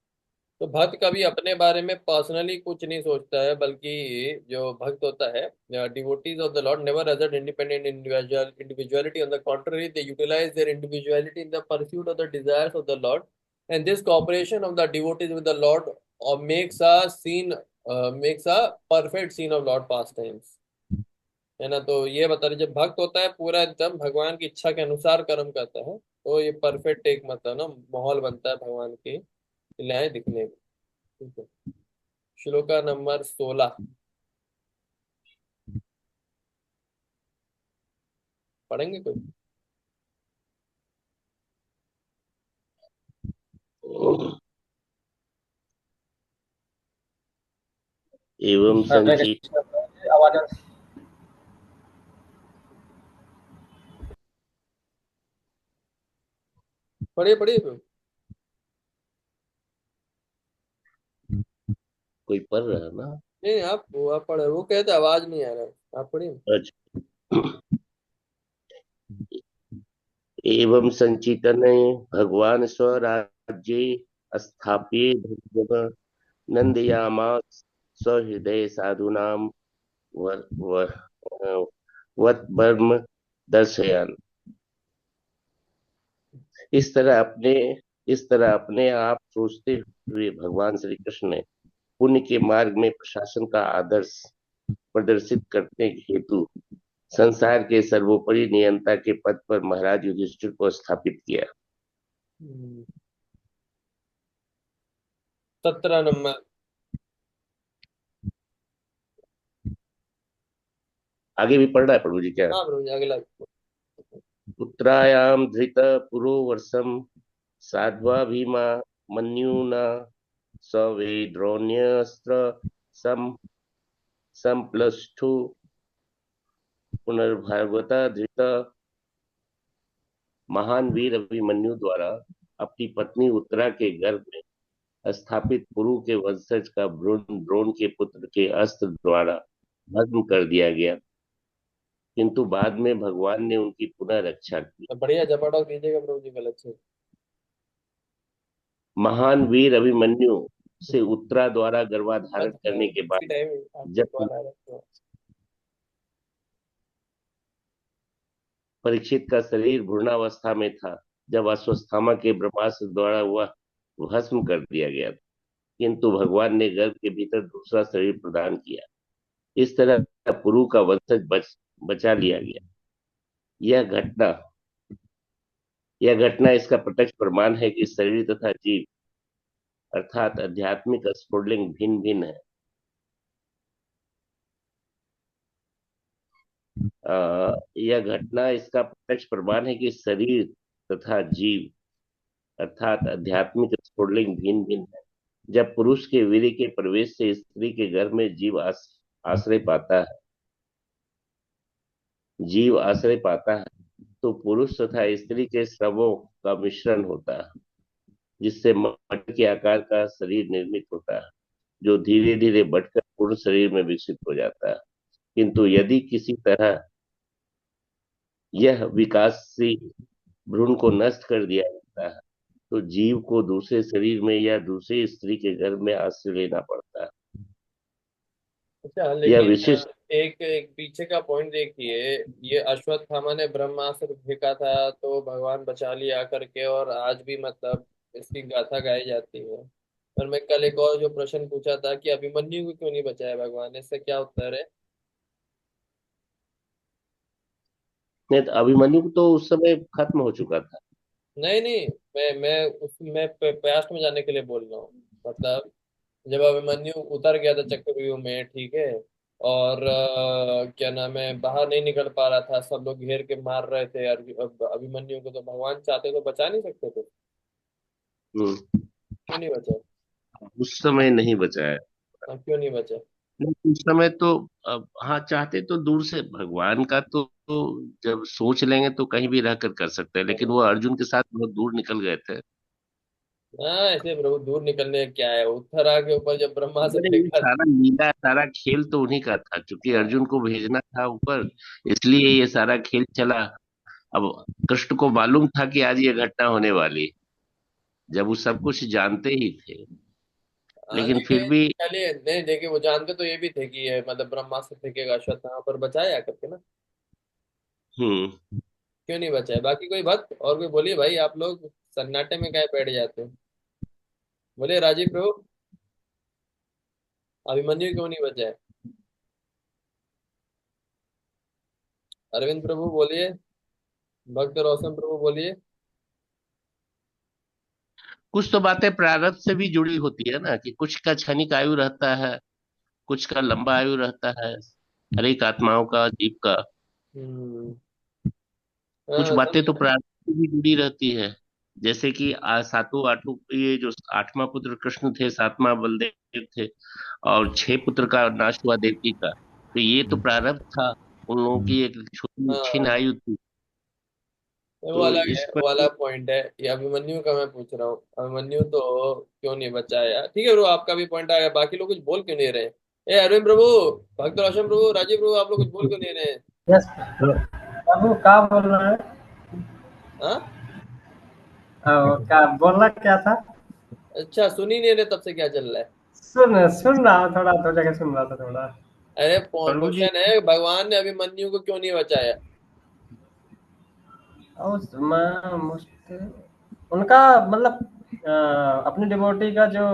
तो भक्त कभी अपने बारे में personally कुछ नहीं सोचता है, बल्कि जो भक्त होता है, devotees of the Lord never assert independent individuality. On the contrary, they utilize their individuality in the pursuit of the desires of the Lord. And this cooperation of the devotees with the Lord makes a perfect scene of Lord pastimes. है ना. तो ये बता रहे जब भक्त होता है पूरा एकदम भगवान की इच्छा के अनुसार कर्म करता है, तो ये परफेक्ट एक मतलब ना माहौल बनता है भगवान की लीलाएं दिखने में. ठीक है. श्लोका नंबर 16 पढ़ेंगे कोई? एवं हरे संचित कृष्ण, आवाज पढ़िए पढ़िए तो. कोई पढ़ रहा है ना? नहीं आप पढ़े, वो कहते आवाज नहीं आ रहा, आप पढ़िए. अच्छा. एवं संचितन भगवान स्वराज्ये स्थाप्ये धर्म नंदयामास सहृदय साधूनां वर, वर, वत वर्म दर्शयन. इस तरह अपने इस तरह अपने आप सोचते हुए भगवान श्री कृष्ण ने पुण्य के मार्ग में प्रशासन का आदर्श प्रदर्शित करने हेतु संसार के सर्वोपरि नियंता के पद पर महाराज युधिष्ठिर को स्थापित किया. 17 नंबर. आगे भी पढ़ रहा है प्रभु जी क्या? हाँ प्रभु जी अगला. पुत्रायाम धृत पुरोवर्षम साध्वा भीमा मन्युना सवे द्रोण्यस्त्र सम संप्लष्टु पुनर्भागवता धृत. महान वीर अभिमन्यु द्वारा अपनी पत्नी उत्तरा के गर्भ में स्थापित पुरु के वंशज का भ्रूण द्रोण के पुत्र के अस्त्र द्वारा भस्म कर दिया गया, किंतु बाद में भगवान ने उनकी पुनः रक्षा की. बढ़िया जबरदस्त दीजिएगा प्रभु जी, गलत से. महान वीर अभिमन्यु से उत्तरा द्वारा गर्भाधारण करने के इसी बाद टाइम आपको जब कॉल आ रहा है. परीक्षित का शरीर भ्रूणावस्था में था, जब अश्वत्थामा के ब्रह्मास्त्र द्वारा वह भस्म कर दिया गया, किंतु भगवान ने गर्भ के भीतर दूसरा शरीर प्रदान किया. इस तरह पुरु का वंशज बचा लिया गया. यह घटना यह घटना इसका प्रत्यक्ष प्रमाण है कि शरीर तथा जीव अर्थात आध्यात्मिक स्फुटलिंग भिन्न भिन्न है. यह घटना इसका प्रत्यक्ष प्रमाण है कि शरीर तथा जीव अर्थात आध्यात्मिक स्फुटलिंग भिन्न भिन्न है. जब पुरुष के वीर्य के प्रवेश से स्त्री के गर्भ में आश्रय पाता है, तो पुरुष तथा स्त्री के श्रवों का मिश्रण होता है, जिससे मटर के आकार का शरीर निर्मित होता है, जो धीरे धीरे बढ़कर पूर्ण शरीर में विकसित हो जाता है. किंतु यदि किसी तरह यह विकासशील भ्रूण को नष्ट कर दिया जाता है, तो जीव को दूसरे शरीर में या दूसरी स्त्री के गर्भ में आश्रय लेना पड़ता है. अच्छा यह लेकिन विशिष्ट एक एक पीछे का पॉइंट देखिए. ये अश्वत्थामा ने ब्रह्मास्त्र फेंका था तो भगवान बचा लिया करके, और आज भी मतलब इसकी गाथा गाई जाती है. और मैं कल एक और जो प्रश्न पूछा था कि अभिमन्यु को क्यों नहीं बचाया भगवान, इससे क्या उत्तर है? नहीं, तो अभिमन्यु तो उस समय खत्म हो चुका था. नहीं नहीं, मैं पास्ट में जाने के लिए बोल रहा हूँ. मतलब जब अभिमन्यु उतर गया था चक्रव्यूह में, ठीक है, और क्या नाम है, बाहर नहीं निकल पा रहा था, सब लोग घेर के मार रहे थे अभिमन्यु को, तो भगवान चाहते तो बचा नहीं सकते थे. क्यों नहीं बचा? उस समय नहीं बचा है। क्यों नहीं बचा? नहीं, उस समय तो अब हाँ, चाहते तो दूर से भगवान का तो जब सोच लेंगे तो कहीं भी रह कर सकते हैं, लेकिन वो अर्जुन के साथ बहुत दूर निकल गए थे। हाँ, ऐसे प्रभु दूर निकलने का क्या है, उत्तरा के ऊपर जब ब्रह्मास्त्र अरे ये फेंका। सारा लीला, सारा खेल तो उन्हीं का था, क्योंकि अर्जुन को भेजना था ऊपर, इसलिए ये सारा खेल चला। अब कृष्ण को मालूम था कि आज ये घटना होने वाली, जब वो सब कुछ जानते ही थे, हाँ, लेकिन फिर लेकिन भी। चलिए, नहीं देखिए, वो जानते तो ये भी थे कि ये मतलब ब्रह्मास्त्र फेंकेगा अश्वत्थामा पर, बचाया करके ना। हम्म। क्यों नहीं बचाया? बाकी कोई भक्त और कोई बोलिए भाई, आप लोग सन्नाटे में क्या बैठ जाते हैं? बोलिए राजीव प्रभु, अभिमन्यु क्यों नहीं बचाया? अरविंद प्रभु बोलिए, भक्त रोशन प्रभु बोलिए। कुछ तो बातें प्रारब्ध से भी जुड़ी होती है ना, कि कुछ का क्षणिक आयु रहता है, कुछ का लंबा आयु रहता है, हर एक आत्माओं का, जीव का। हम्म। कुछ हाँ, बातें तो प्रारब्ध से भी जुड़ी रहती है, जैसे कि सातों आठों, ये जो आठवां पुत्र कृष्ण थे, सातवां बलदेव थे, और छह पुत्र का नाश हुआ देवकी का, तो ये तो प्रारब्ध था। उन लोगों की एक छोटी क्षीण हाँ, आयु थी। वो तो अलग है, इस पर वो तो। अलग पॉइंट है। ये अभिमन्यु का मैं पूछ रहा हूँ, अभिमन्यु तो क्यों नहीं बचाया? ठीक है ब्रो, आपका भी पॉइंट आ गया, बाकी लोग कुछ बोल क्यों नहीं रहे? ए अरविंद प्रभु, भक्त रोशन प्रभु, राजीव प्रभु, आप लोग कुछ बोल क्यों नहीं रहे? यस बाबू क्या बोल रहा है? हाँ, क्या बोलना क्या था? अच्छा, सुन ही नहीं रहे, तब से क्या चल रहा है? सुन सुन रहा हूँ, थोड़ा दो जगह सुन रहा था थोड़ा। अरे प्रभु जी। क्वेश्चन है, भगवान ने अभिमन्यु को क्यों नहीं बचाया? और उनका मतलब अपनी डिवोटी का जो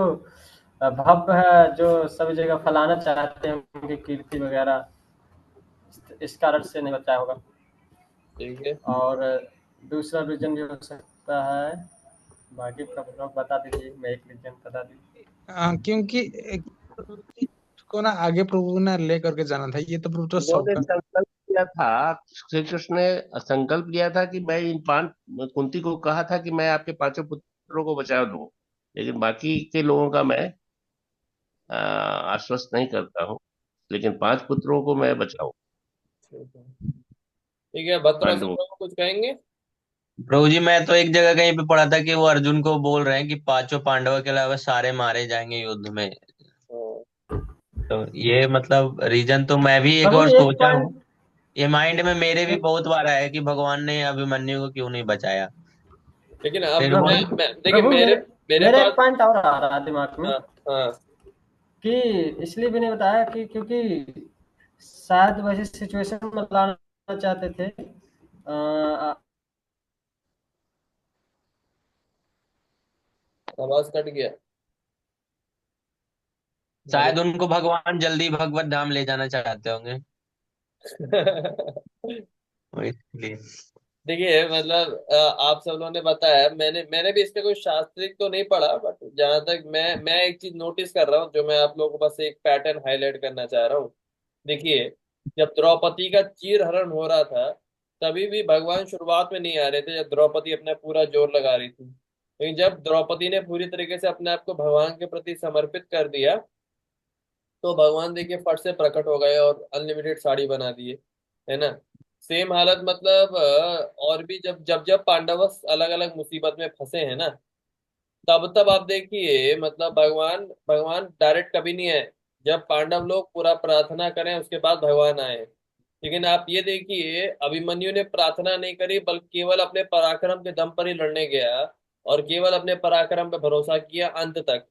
भव्य है, जो सभी जगह फैलाना चाहते हैं उनकी कीर्ति वगैरह, इस कारण से नहीं बचाया होगा। ठीक है। और दूसरा रीजन भी हो सकता है, बाकी प्रभु लोग बता दीजिए, मैं एक रीजन बता दीजिए। क्योंकि को ना आगे प्रभु ने ले करके जाना था, ये तो प्रभु तो उन्होंने सबका। संकल्प किया था, श्री कृष्ण ने संकल्प लिया था कि मैं इन पांच, कुंती को कहा था कि मैं आपके पांचों पुत्रों को बचा दूं, लेकिन बाकी के लोगों का मैं आश्वस्त नहीं करता हूँ, लेकिन पांच पुत्रों को मैं बचाऊं, ठीक है, भक्त रोशन पांडवों। प्रभु कुछ कहेंगे? प्रभु जी, मैं तो एक जगह कहीं पे पढ़ा था कि वो अर्जुन को बोल रहे हैं कि पांचों पांडवों के अलावा सारे मारे जाएंगे युद्ध में। हाँ, तो ये मतलब रीजन तो मैं भी एक प्रभु बार एक सोचा हूँ। पॉइंट, ये माइंड में मेरे भी एक बहुत बार आया कि भगवान ने अभिमन्यु को क्यों नहीं बचाया। लेकिन अब फिर वो। प्रभु, मैं देखिए, प्रभु मेरे मेरे मेरे मेरा पास। एक पॉइंट और आ रहा है दिमाग में, हाँ, हाँ, कि इसलिए भी नहीं बताया कि क्योंकि शायद वैसे सिचुएशन में लाना चाहते थे। आवाज कट गया। हेलो। शायद उनको भगवान जल्दी भगवत धाम ले जाना चाहते होंगे। वो इसलिए। देखिए मतलब आप सब लोगों ने बताया, मैंने मैंने भी इसमें कोई शास्त्रिक तो नहीं पढ़ा, बट जहां तक मैं एक चीज नोटिस कर रहा हूँ, जो मैं आप लोगों को बस एक पैटर्न हाईलाइट करना चाह रहा हूँ। देखिए, जब द्रौपदी का चीर हरण हो रहा था, तभी भी भगवान शुरुआत में नहीं आ रहे थे, जब द्रौपदी अपना पूरा जोर लगा रही थी। लेकिन जब द्रौपदी ने पूरी तरीके से अपने आप को भगवान के प्रति समर्पित कर दिया, तो भगवान देखिए फट से प्रकट हो गए और अनलिमिटेड साड़ी बना दिए, है ना? सेम हालत मतलब और भी जब जब जब पांडव अलग अलग मुसीबत में फंसे हैं ना, तब तब आप देखिए मतलब भगवान भगवान डायरेक्ट कभी नहीं आए। जब पांडव लोग पूरा प्रार्थना करें, उसके बाद भगवान आए। लेकिन आप ये देखिए, अभिमन्यु ने प्रार्थना नहीं करी, बल्कि केवल अपने पराक्रम के दम पर ही लड़ने गया, और केवल अपने पराक्रम पर भरोसा किया अंत तक।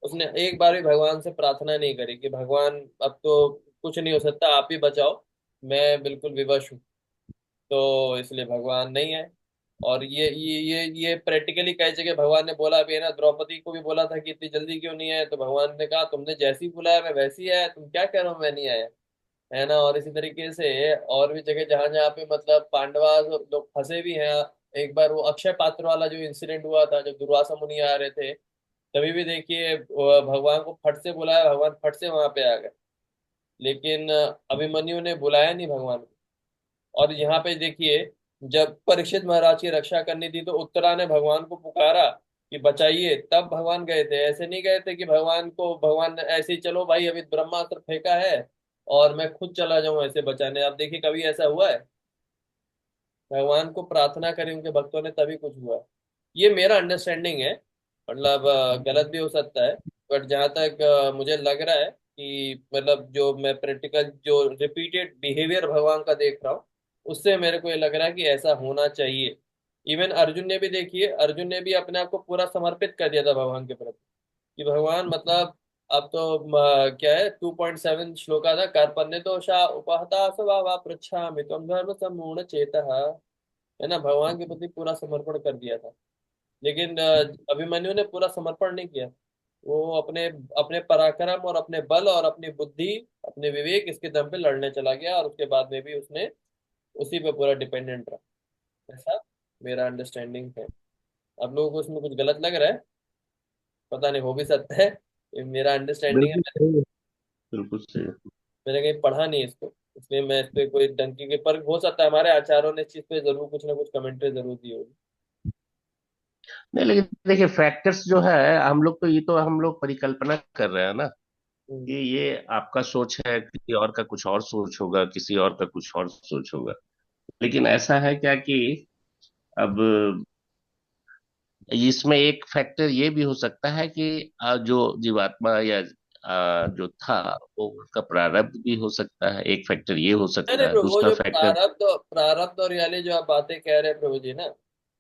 उसने एक बार भी भगवान से प्रार्थना नहीं करी कि भगवान अब तो कुछ नहीं हो सकता, आप ही बचाओ, मैं बिल्कुल विवश हूँ। तो इसलिए भगवान नहीं है। और ये प्रैक्टिकली कई जगह भगवान ने बोला भी है ना, द्रौपदी को भी बोला था कि इतनी जल्दी क्यों नहीं आए, तो भगवान ने कहा तुमने जैसी बुलाया मैं वैसी आया, तुम क्या कह रहे हो मैं नहीं आया, है ना? और इसी तरीके से और भी जगह जहां जहाँ पे मतलब पांडवा लोग फंसे भी हैं। एक बार वो अक्षय पात्र वाला जो इंसिडेंट हुआ था, जब दुर्वासा मुनि आ रहे थे, तभी भी देखिए भगवान को फट से बुलाया, भगवान फट से वहां पे आ गए। लेकिन अभिमन्यु ने बुलाया नहीं भगवान को। और यहाँ पे देखिए, जब परीक्षित महाराज की रक्षा करनी थी, तो उत्तरा ने भगवान को पुकारा कि बचाइए, तब भगवान गए थे। ऐसे नहीं गए थे कि भगवान ने ऐसे ही चलो भाई अभी ब्रह्मास्त्र फेंका है और मैं खुद चला जाऊं ऐसे बचाने। आप देखिए कभी ऐसा हुआ है? भगवान को प्रार्थना करी उनके भक्तों ने तभी कुछ हुआ। ये मेरा अंडरस्टैंडिंग है, मतलब गलत भी हो सकता है, बट जहां तक मुझे लग रहा है कि मतलब जो मैं प्रैक्टिकल जो रिपीटेड बिहेवियर भगवान का देख रहा हूँ, उससे मेरे को ये लग रहा है कि ऐसा होना चाहिए। इवन अर्जुन ने भी, देखिए अर्जुन ने भी अपने आप को पूरा समर्पित कर दिया था भगवान के प्रति, कि भगवान मतलब अब तो क्या है 2.7 श्लोका था, कार्पण्य दोषा उपहता स्वभावा पृच्छामि त्वं धर्म सम्पूर्ण चेतः, है ना, भगवान के प्रति पूरा समर्पण कर दिया था। लेकिन अभिमन्यु ने पूरा समर्पण नहीं किया। वो अपने अपने पराक्रम और अपने बल और अपनी बुद्धि, अपने विवेक, इसके दम पे लड़ने चला गया, और उसके बाद में भी उसने उसी पे पूरा डिपेंडेंट रहा। ऐसा मेरा अंडरस्टैंडिंग है। आप लोगों को उसमें कुछ गलत लग रहा है? पता नहीं, हो भी सकता है, ये मेरा अंडरस्टैंडिंग है। बिल्कुल सही है, बिल्कुल सही है। मैंने कहीं पढ़ा नहीं इसको, इसलिए मैं इस पे कोई डंकी के पर, हो सकता है हमारे आचार्यों ने इस चीज पे जरूर कुछ ना कुछ कमेंट्री जरूर दी होगी। नहीं, लेकिन देखिए फैक्टर्स जो है, हम लोग तो ये तो हम लोग परिकल्पना कर रहे हैं ना, हम्म। कि ये आपका सोच है, किसी और का कुछ और सोच होगा, किसी और का कुछ और सोच होगा। लेकिन ऐसा है क्या कि अब इसमें एक फैक्टर ये भी हो सकता है कि जो जीवात्मा या जो था, वो उसका प्रारब्ध भी हो सकता है। एक फैक्टर ये हो नहीं सकता नहीं है, प्रभु, वो दूसरा जो फैक्टर। प्रारब्ध और यानी जो आप बातें कह रहे हैं प्रभु जी ना,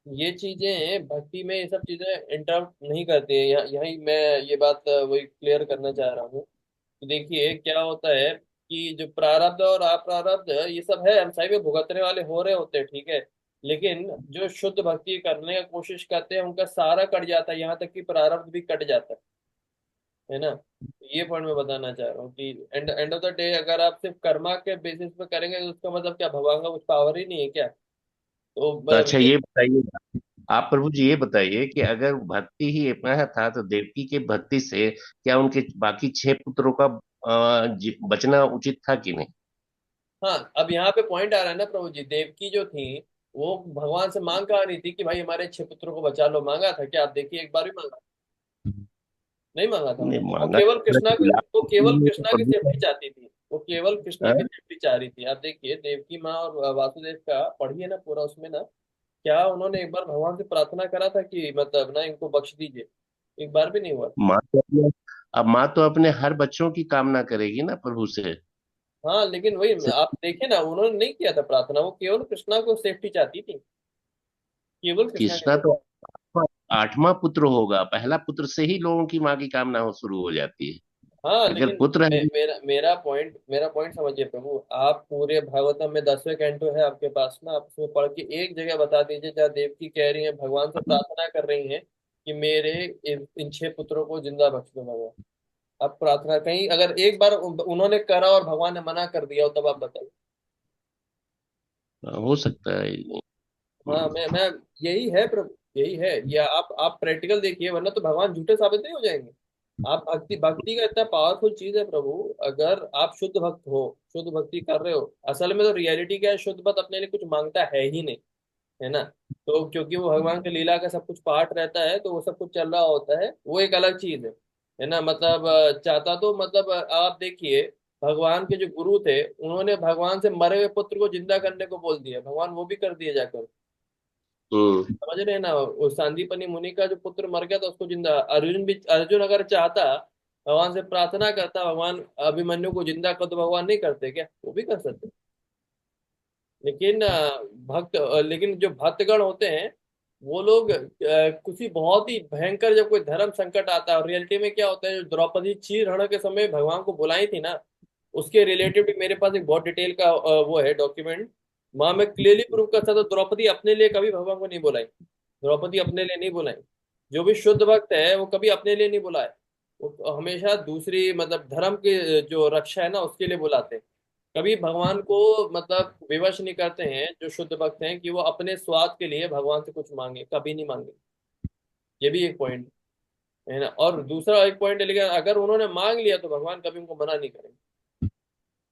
ये चीजें भक्ति में ये सब चीजें इंटर नहीं करती है। यही मैं ये बात वही क्लियर करना चाह रहा हूँ कि देखिए क्या होता है कि जो प्रारब्ध और अप्रारब्ध ये सब है, हम सही में भुगतने वाले हो रहे होते हैं, ठीक है, लेकिन जो शुद्ध भक्ति करने का कोशिश करते हैं उनका सारा कट जाता है, यहाँ तक कि प्रारब्ध भी कट जाता है ना। ये पॉइंट मैं बताना चाह रहा हूँ कि एंड ऑफ द डे अगर आप सिर्फ कर्मा के बेसिस पे करेंगे तो उसका मतलब क्या, भगवान का कुछ पावर ही नहीं है क्या? तो तो अच्छा ये ये बताइए, आप प्रभु जी ये बताइए कि अगर भक्ति ही इतना था तो देवकी के भक्ति से क्या उनके बाकी 6 पुत्रों का बचना उचित था कि नहीं? हाँ, अब यहाँ पे पॉइंट आ रहा है ना प्रभु जी, देवकी जो थी वो भगवान से मांग कहा नहीं थी कि भाई हमारे 6 पुत्रों को बचा लो, मांगा था क्या? आप देखिए एक बार भी मांगा? नहीं मांगा था। नहीं वो मांगा केवल था, कृष्णा की, वो केवल कृष्णा की प्रभु सेफ्टी चाहती थी, वो केवल कृष्णा हाँ? की सेफ्टी चाह रही थी। आप देखिए देवकी माँ और वासुदेव का पढ़िए ना पूरा, उसमें ना क्या उन्होंने एक बार भगवान से प्रार्थना करा था कि मतलब ना इनको बख्श दीजिए? एक बार भी नहीं हुआ। माँ तो अपने अब माँ तो अपने हर बच्चों की कामना करेगी ना प्रभु से। हाँ लेकिन वही आप देखिए ना, उन्होंने नहीं किया था प्रार्थना, वो केवल कृष्णा को सेफ्टी चाहती थी, केवल कृष्णा की कृष्णा सेफ्टी। तो 8वां पुत्र होगा, पहला पुत्र से ही लोगों की माँ की कामना हो शुरू हो जाती है। हाँ अगर लेकिन पुत्र है। मेरा पॉइंट समझिए प्रभु, आप पूरे भागवतम में 10वें कैंटो है आपके पास ना, आप उसमें पढ़ के एक जगह बता दीजिए जहाँ देवकी कह रही है, भगवान से प्रार्थना कर रही हैं कि मेरे इन 6 पुत्रों को जिंदा बख्श दो भगवान। आप प्रार्थना कहीं अगर एक बार उन्होंने करा और भगवान ने मना कर दिया हो तब आप बताइए। हो सकता है। हाँ मैं यही है प्रभु, यही है। या आप प्रैक्टिकल देखिए, वरना तो भगवान झूठे साबित नहीं हो जाएंगे। आप भक्ति भक्ति का इतना पावरफुल चीज है प्रभु, अगर आप शुद्ध भक्त हो, शुद्ध भक्ति कर रहे हो, असल में तो रियलिटी क्या है, शुद्ध भक्त अपने लिए कुछ मांगता है ही नहीं, है ना। तो क्योंकि वो भगवान के लीला का सब कुछ पार्ट रहता है, तो वो सब कुछ चल रहा होता है, वो एक अलग चीज है ना। मतलब चाहता तो मतलब आप देखिए भगवान के जो गुरु थे उन्होंने भगवान से मरे हुए पुत्र को जिंदा करने को बोल दिया, भगवान वो भी कर दिए जाकर। हम्म। समझ रहे हैं ना, वो सांदीपनि मुनि का जो पुत्र मर गया था उसको जिंदा, अर्जुन अगर चाहता, भगवान से प्रार्थना करता भगवान अभिमन्यु को जिंदा कर, तो भगवान नहीं करते क्या? वो भी कर सकते। लेकिन लेकिन जो भक्तगण होते हैं वो लोग किसी बहुत ही भयंकर, जब कोई धर्म संकट आता है, और रियलिटी में क्या होता है, जो द्रौपदी चीर हरण के समय भगवान को बुलाई थी ना, उसके रिलेटेड भी मेरे पास एक बहुत डिटेल का वो है डॉक्यूमेंट। वहां मैं क्लियरली प्रूव कर सकता हूं, द्रौपदी अपने लिए कभी भगवान को नहीं बुलाई, द्रौपदी अपने लिए नहीं बुलाई। जो भी शुद्ध भक्त है वो कभी अपने लिए नहीं बुलाए, वो हमेशा दूसरी मतलब धर्म की जो रक्षा है ना उसके लिए बुलाते हैं। कभी भगवान को मतलब विवश नहीं करते हैं जो शुद्ध भक्त हैं कि वो अपने स्वाद के लिए भगवान से कुछ मांगे, कभी नहीं मांगे। ये भी एक पॉइंट है ना। और दूसरा एक पॉइंट है, लेकिन अगर उन्होंने मांग लिया तो भगवान कभी उनको मना नहीं करेंगे।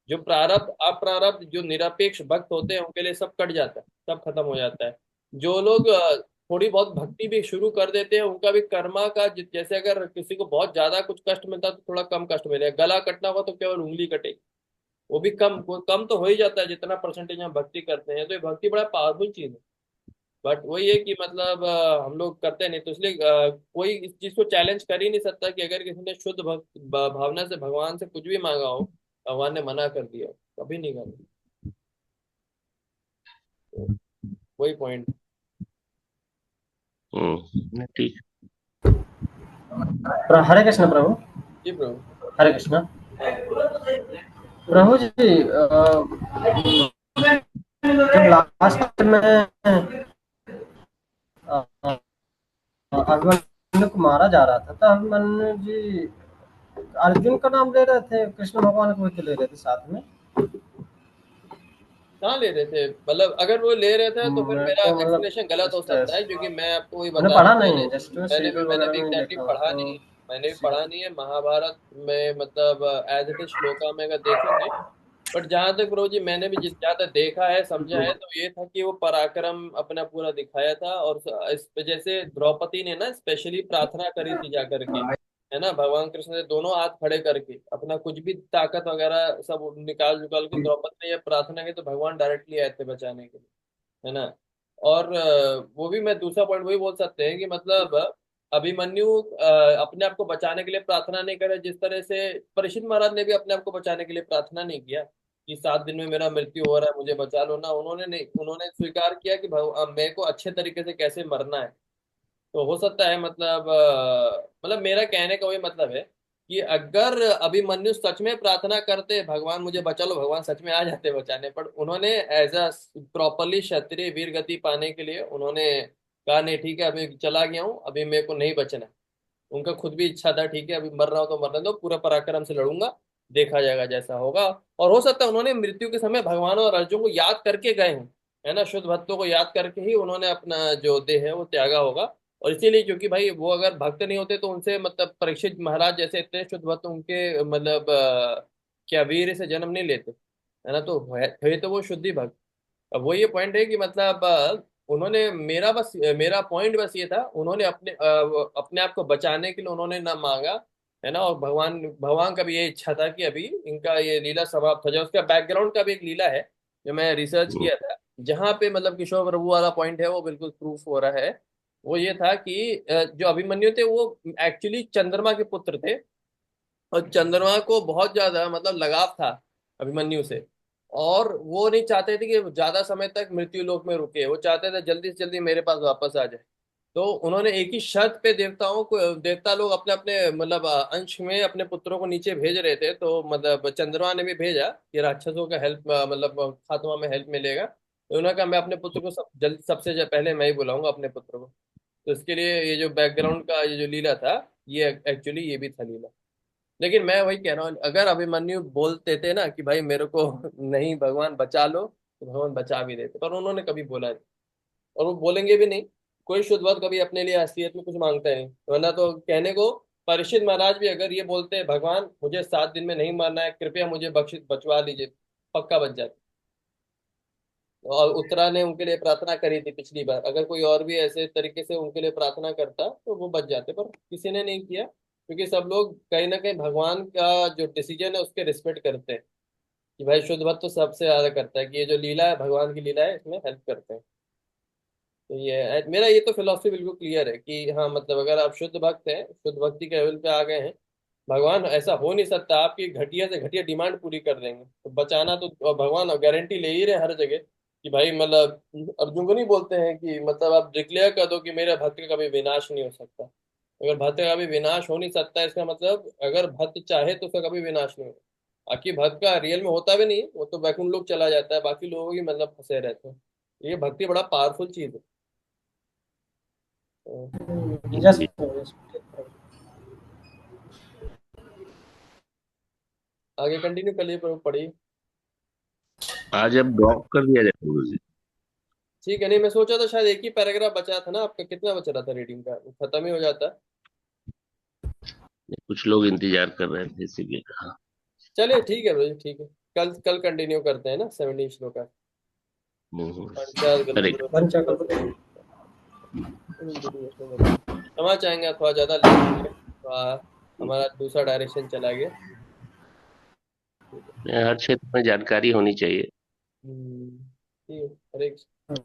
जो प्रारब्ध अप्रारब्ध जो निरपेक्ष भक्त होते हैं उनके लिए सब कट जाता है, सब खत्म हो जाता है। जो लोग थोड़ी बहुत भक्ति भी शुरू कर देते हैं, उनका भी कर्मा का जैसे अगर किसी को बहुत ज्यादा कुछ कष्ट मिलता है तो थोड़ा कम कष्ट मिलेगा, गला कटना हुआ तो केवल उंगली कटेगी, वो भी कम तो हो ही जाता है जितना परसेंटेज हम भक्ति करते हैं। तो ये भक्ति बड़ा पावरफुल चीज है। बट वही है कि मतलब हम लोग करते नहीं, तो इसलिए कोई इस चीज को चैलेंज कर ही नहीं सकता कि अगर किसी ने शुद्ध भावना से भगवान से कुछ भी मांगा हो, भगवान ने मना कर दिया हो, कभी नहीं करना। तो वही पॉइंट। ठीक। हरे कृष्ण प्रभु। जी प्रभु। हरे कृष्ण हाँ प्रभु जी। जब लास्ट में अभिमन्यु को मारा जा रहा था, तो अभिमन्यु जी अर्जुन का नाम ले रहे थे, कृष्ण भगवान को भी तो ले रहे थे साथ में। कहाँ ले रहे थे, मतलब अगर वो ले रहे थे तो फिर मेरा तो मतलब एक्सप्लेनेशन गलत हो सकता है, क्योंकि मैं आपको वही मैंने बता रहा पढ़ा हूँ, नहीं मैंने है, जस्ट में मैंने भी सीरियल मैंने वगैरह भी में ही एग्जैक्टली देखा पढ़ा तो नहीं है। मैंने भी पढ़ा नहीं है महाभारत में, मतलब एज इट इज श्लोका में अगर देखेंगे। बट जहां तक प्रभु जी मैंने भी जहाँ तक देखा है समझा है, तो ये था कि वो पराक्रम अपना पूरा दिखाया था। और इस जैसे द्रौपदी ने ना स्पेशली प्रार्थना करी थी जा करके, है ना, भगवान कृष्ण ने दोनों हाथ खड़े करके अपना कुछ भी ताकत वगैरह सब निकाल जुकाल के द्रौपदी ने ये प्रार्थना की, तो भगवान डायरेक्टली आए थे बचाने के लिए, है ना। और वो भी मैं दूसरा पॉइंट वही बोल सकते हैं कि मतलब अभिमन्यु अपने आप को बचाने के लिए प्रार्थना नहीं करे, जिस तरह से परीक्षित महाराज ने भी अपने आप को बचाने के लिए प्रार्थना नहीं किया कि 7 दिन में मेरा मृत्यु हो रहा है, मुझे बचा लो ना। उन्होंने नहीं, उन्होंने स्वीकार किया कि मेरे को अच्छे तरीके से कैसे मरना है। तो हो सकता है मतलब मतलब मेरा कहने का वही मतलब है कि अगर अभिमन्यु सच में प्रार्थना करते भगवान मुझे बचा लो, भगवान सच में आ जाते बचाने, पर उन्होंने एज अ प्रॉपरली क्षत्रिय वीर गति पाने के लिए उन्होंने कहा नहीं ठीक है अभी चला गया हूँ, अभी मेरे को नहीं बचना। उनका खुद भी इच्छा था ठीक है अभी मर रहा हूं तो मरने दो, पूरा पराक्रम से लड़ूंगा, देखा जाएगा जैसा होगा। और हो सकता है उन्होंने मृत्यु के समय भगवान और अर्जुन को याद करके गए हों, है ना, शुद्ध भक्तों को याद करके ही उन्होंने अपना जो देह है वो त्यागा होगा। और इसीलिए क्योंकि भाई वो अगर भक्त नहीं होते तो उनसे मतलब परीक्षित महाराज जैसे इतने शुद्ध भक्त उनके मतलब क्या वीर से जन्म नहीं लेते, है ना। तो थे तो वो शुद्धि भक्त। अब वो ये पॉइंट है कि मतलब उन्होंने मेरा पॉइंट बस ये था, उन्होंने अपने आप को बचाने के लिए उन्होंने ना मांगा, है ना। और भगवान भगवान का भी ये इच्छा था कि अभी इनका ये लीला समाप्त हो जाए। उसका बैकग्राउंड का भी एक लीला है जो मैं रिसर्च किया था, जहाँ पे मतलब किशोर प्रभु वाला पॉइंट है वो बिल्कुल प्रूफ हो रहा है। वो ये था कि जो अभिमन्यु थे वो एक्चुअली चंद्रमा के पुत्र थे, और चंद्रमा को बहुत ज्यादा मतलब लगाव था अभिमन्यु से। और वो नहीं चाहते थे कि ज्यादा समय तक मृत्यु लोक में रुके, वो चाहते थे जल्दी से जल्दी मेरे पास वापस आ जाए। तो उन्होंने एक ही शर्त पे देवता लोग अपने अपने मतलब अंश में अपने पुत्रों को नीचे भेज रहे थे, तो मतलब चंद्रमा ने भी भेजा कि राक्षसों का हेल्प मतलब खात्मा में हेल्प मिलेगा। तो उन्होंने कहा मैं अपने पुत्र को सबसे पहले मैं ही बुलाऊंगा अपने पुत्र को। तो इसके लिए ये जो बैकग्राउंड का ये जो लीला था, ये एक्चुअली ये भी था लीला। लेकिन मैं वही कह रहा हूँ, अगर अभिमन्यु बोलते थे ना कि भाई मेरे को नहीं भगवान बचा लो, तो भगवान बचा भी देते, पर उन्होंने कभी बोला नहीं और वो बोलेंगे भी नहीं। कोई शुद्ध भक्त कभी अपने लिए हैसियत में कुछ मांगता है नहीं, वरना तो कहने को परीक्षित महाराज भी अगर ये बोलते भगवान मुझे 7 दिन में नहीं मरना है, कृपया मुझे बख्शिश बचवा लीजिए, पक्का बच जाते। और उत्तरा ने उनके लिए प्रार्थना करी थी पिछली बार, अगर कोई और भी ऐसे तरीके से उनके लिए प्रार्थना करता तो वो बच जाते, पर किसी ने नहीं किया, क्योंकि सब लोग कहीं ना कहीं भगवान का जो डिसीजन है उसके रिस्पेक्ट करते हैं कि भाई शुद्ध भक्त तो सबसे ज्यादा करता है कि ये जो लीला है भगवान की लीला है इसमें हेल्प करते हैं। तो ये मेरा ये तो फिलॉसफी बिल्कुल क्लियर है कि हाँ मतलब अगर आप शुद्ध भक्त हैं, शुद्ध भक्ति के लेवल पे आ गए हैं, भगवान ऐसा हो नहीं सकता आपकी घटिया से घटिया डिमांड पूरी कर देंगे, तो बचाना तो और भगवान गारंटी ले ही रहे हर जगह कि भाई मतलब अर्जुन को नहीं बोलते हैं कि मतलब आप डिक्लेयर कर दो कि मेरा भक्त का कभी विनाश नहीं हो सकता। अगर भक्त का कभी विनाश हो नहीं सकता इसका मतलब अगर भक्त चाहे तो उसका कभी विनाश नहीं होगा। बाकी भक्त का रियल में होता भी नहीं, वो तो वैकुंठ लोक चला जाता है, बाकी लोगों की मतलब फंसे रहते हैं। ये भक्ति बड़ा पावरफुल चीज है। तो जस्ट आगे कंटिन्यू कर लिए पढ़िए। आज अब ड्रॉप कर दिया जाए गुरु जी। ठीक है, नहीं मैं सोचा था शायद एक ही पैराग्राफ बचा था ना आपका, कितना बचा रहा था रीडिंग का, वो खत्म ही हो जाता। कुछ लोग इंतजार कर रहे थे इसीलिए कहा। चलिए ठीक है भाई, ठीक है, कल कल कंटिन्यू करते हैं ना 17 श्लोक का। हम्म, पंचायत हरे गलत। पंचकल्प क्षमा चाहेंगे, आप थोड़ा ज्यादा लेट हो गए, हमारा दूसरा डायरेक्शन चला गया। हर क्षेत्र में जानकारी होनी चाहिए। ठीक है, हरे कृष्ण।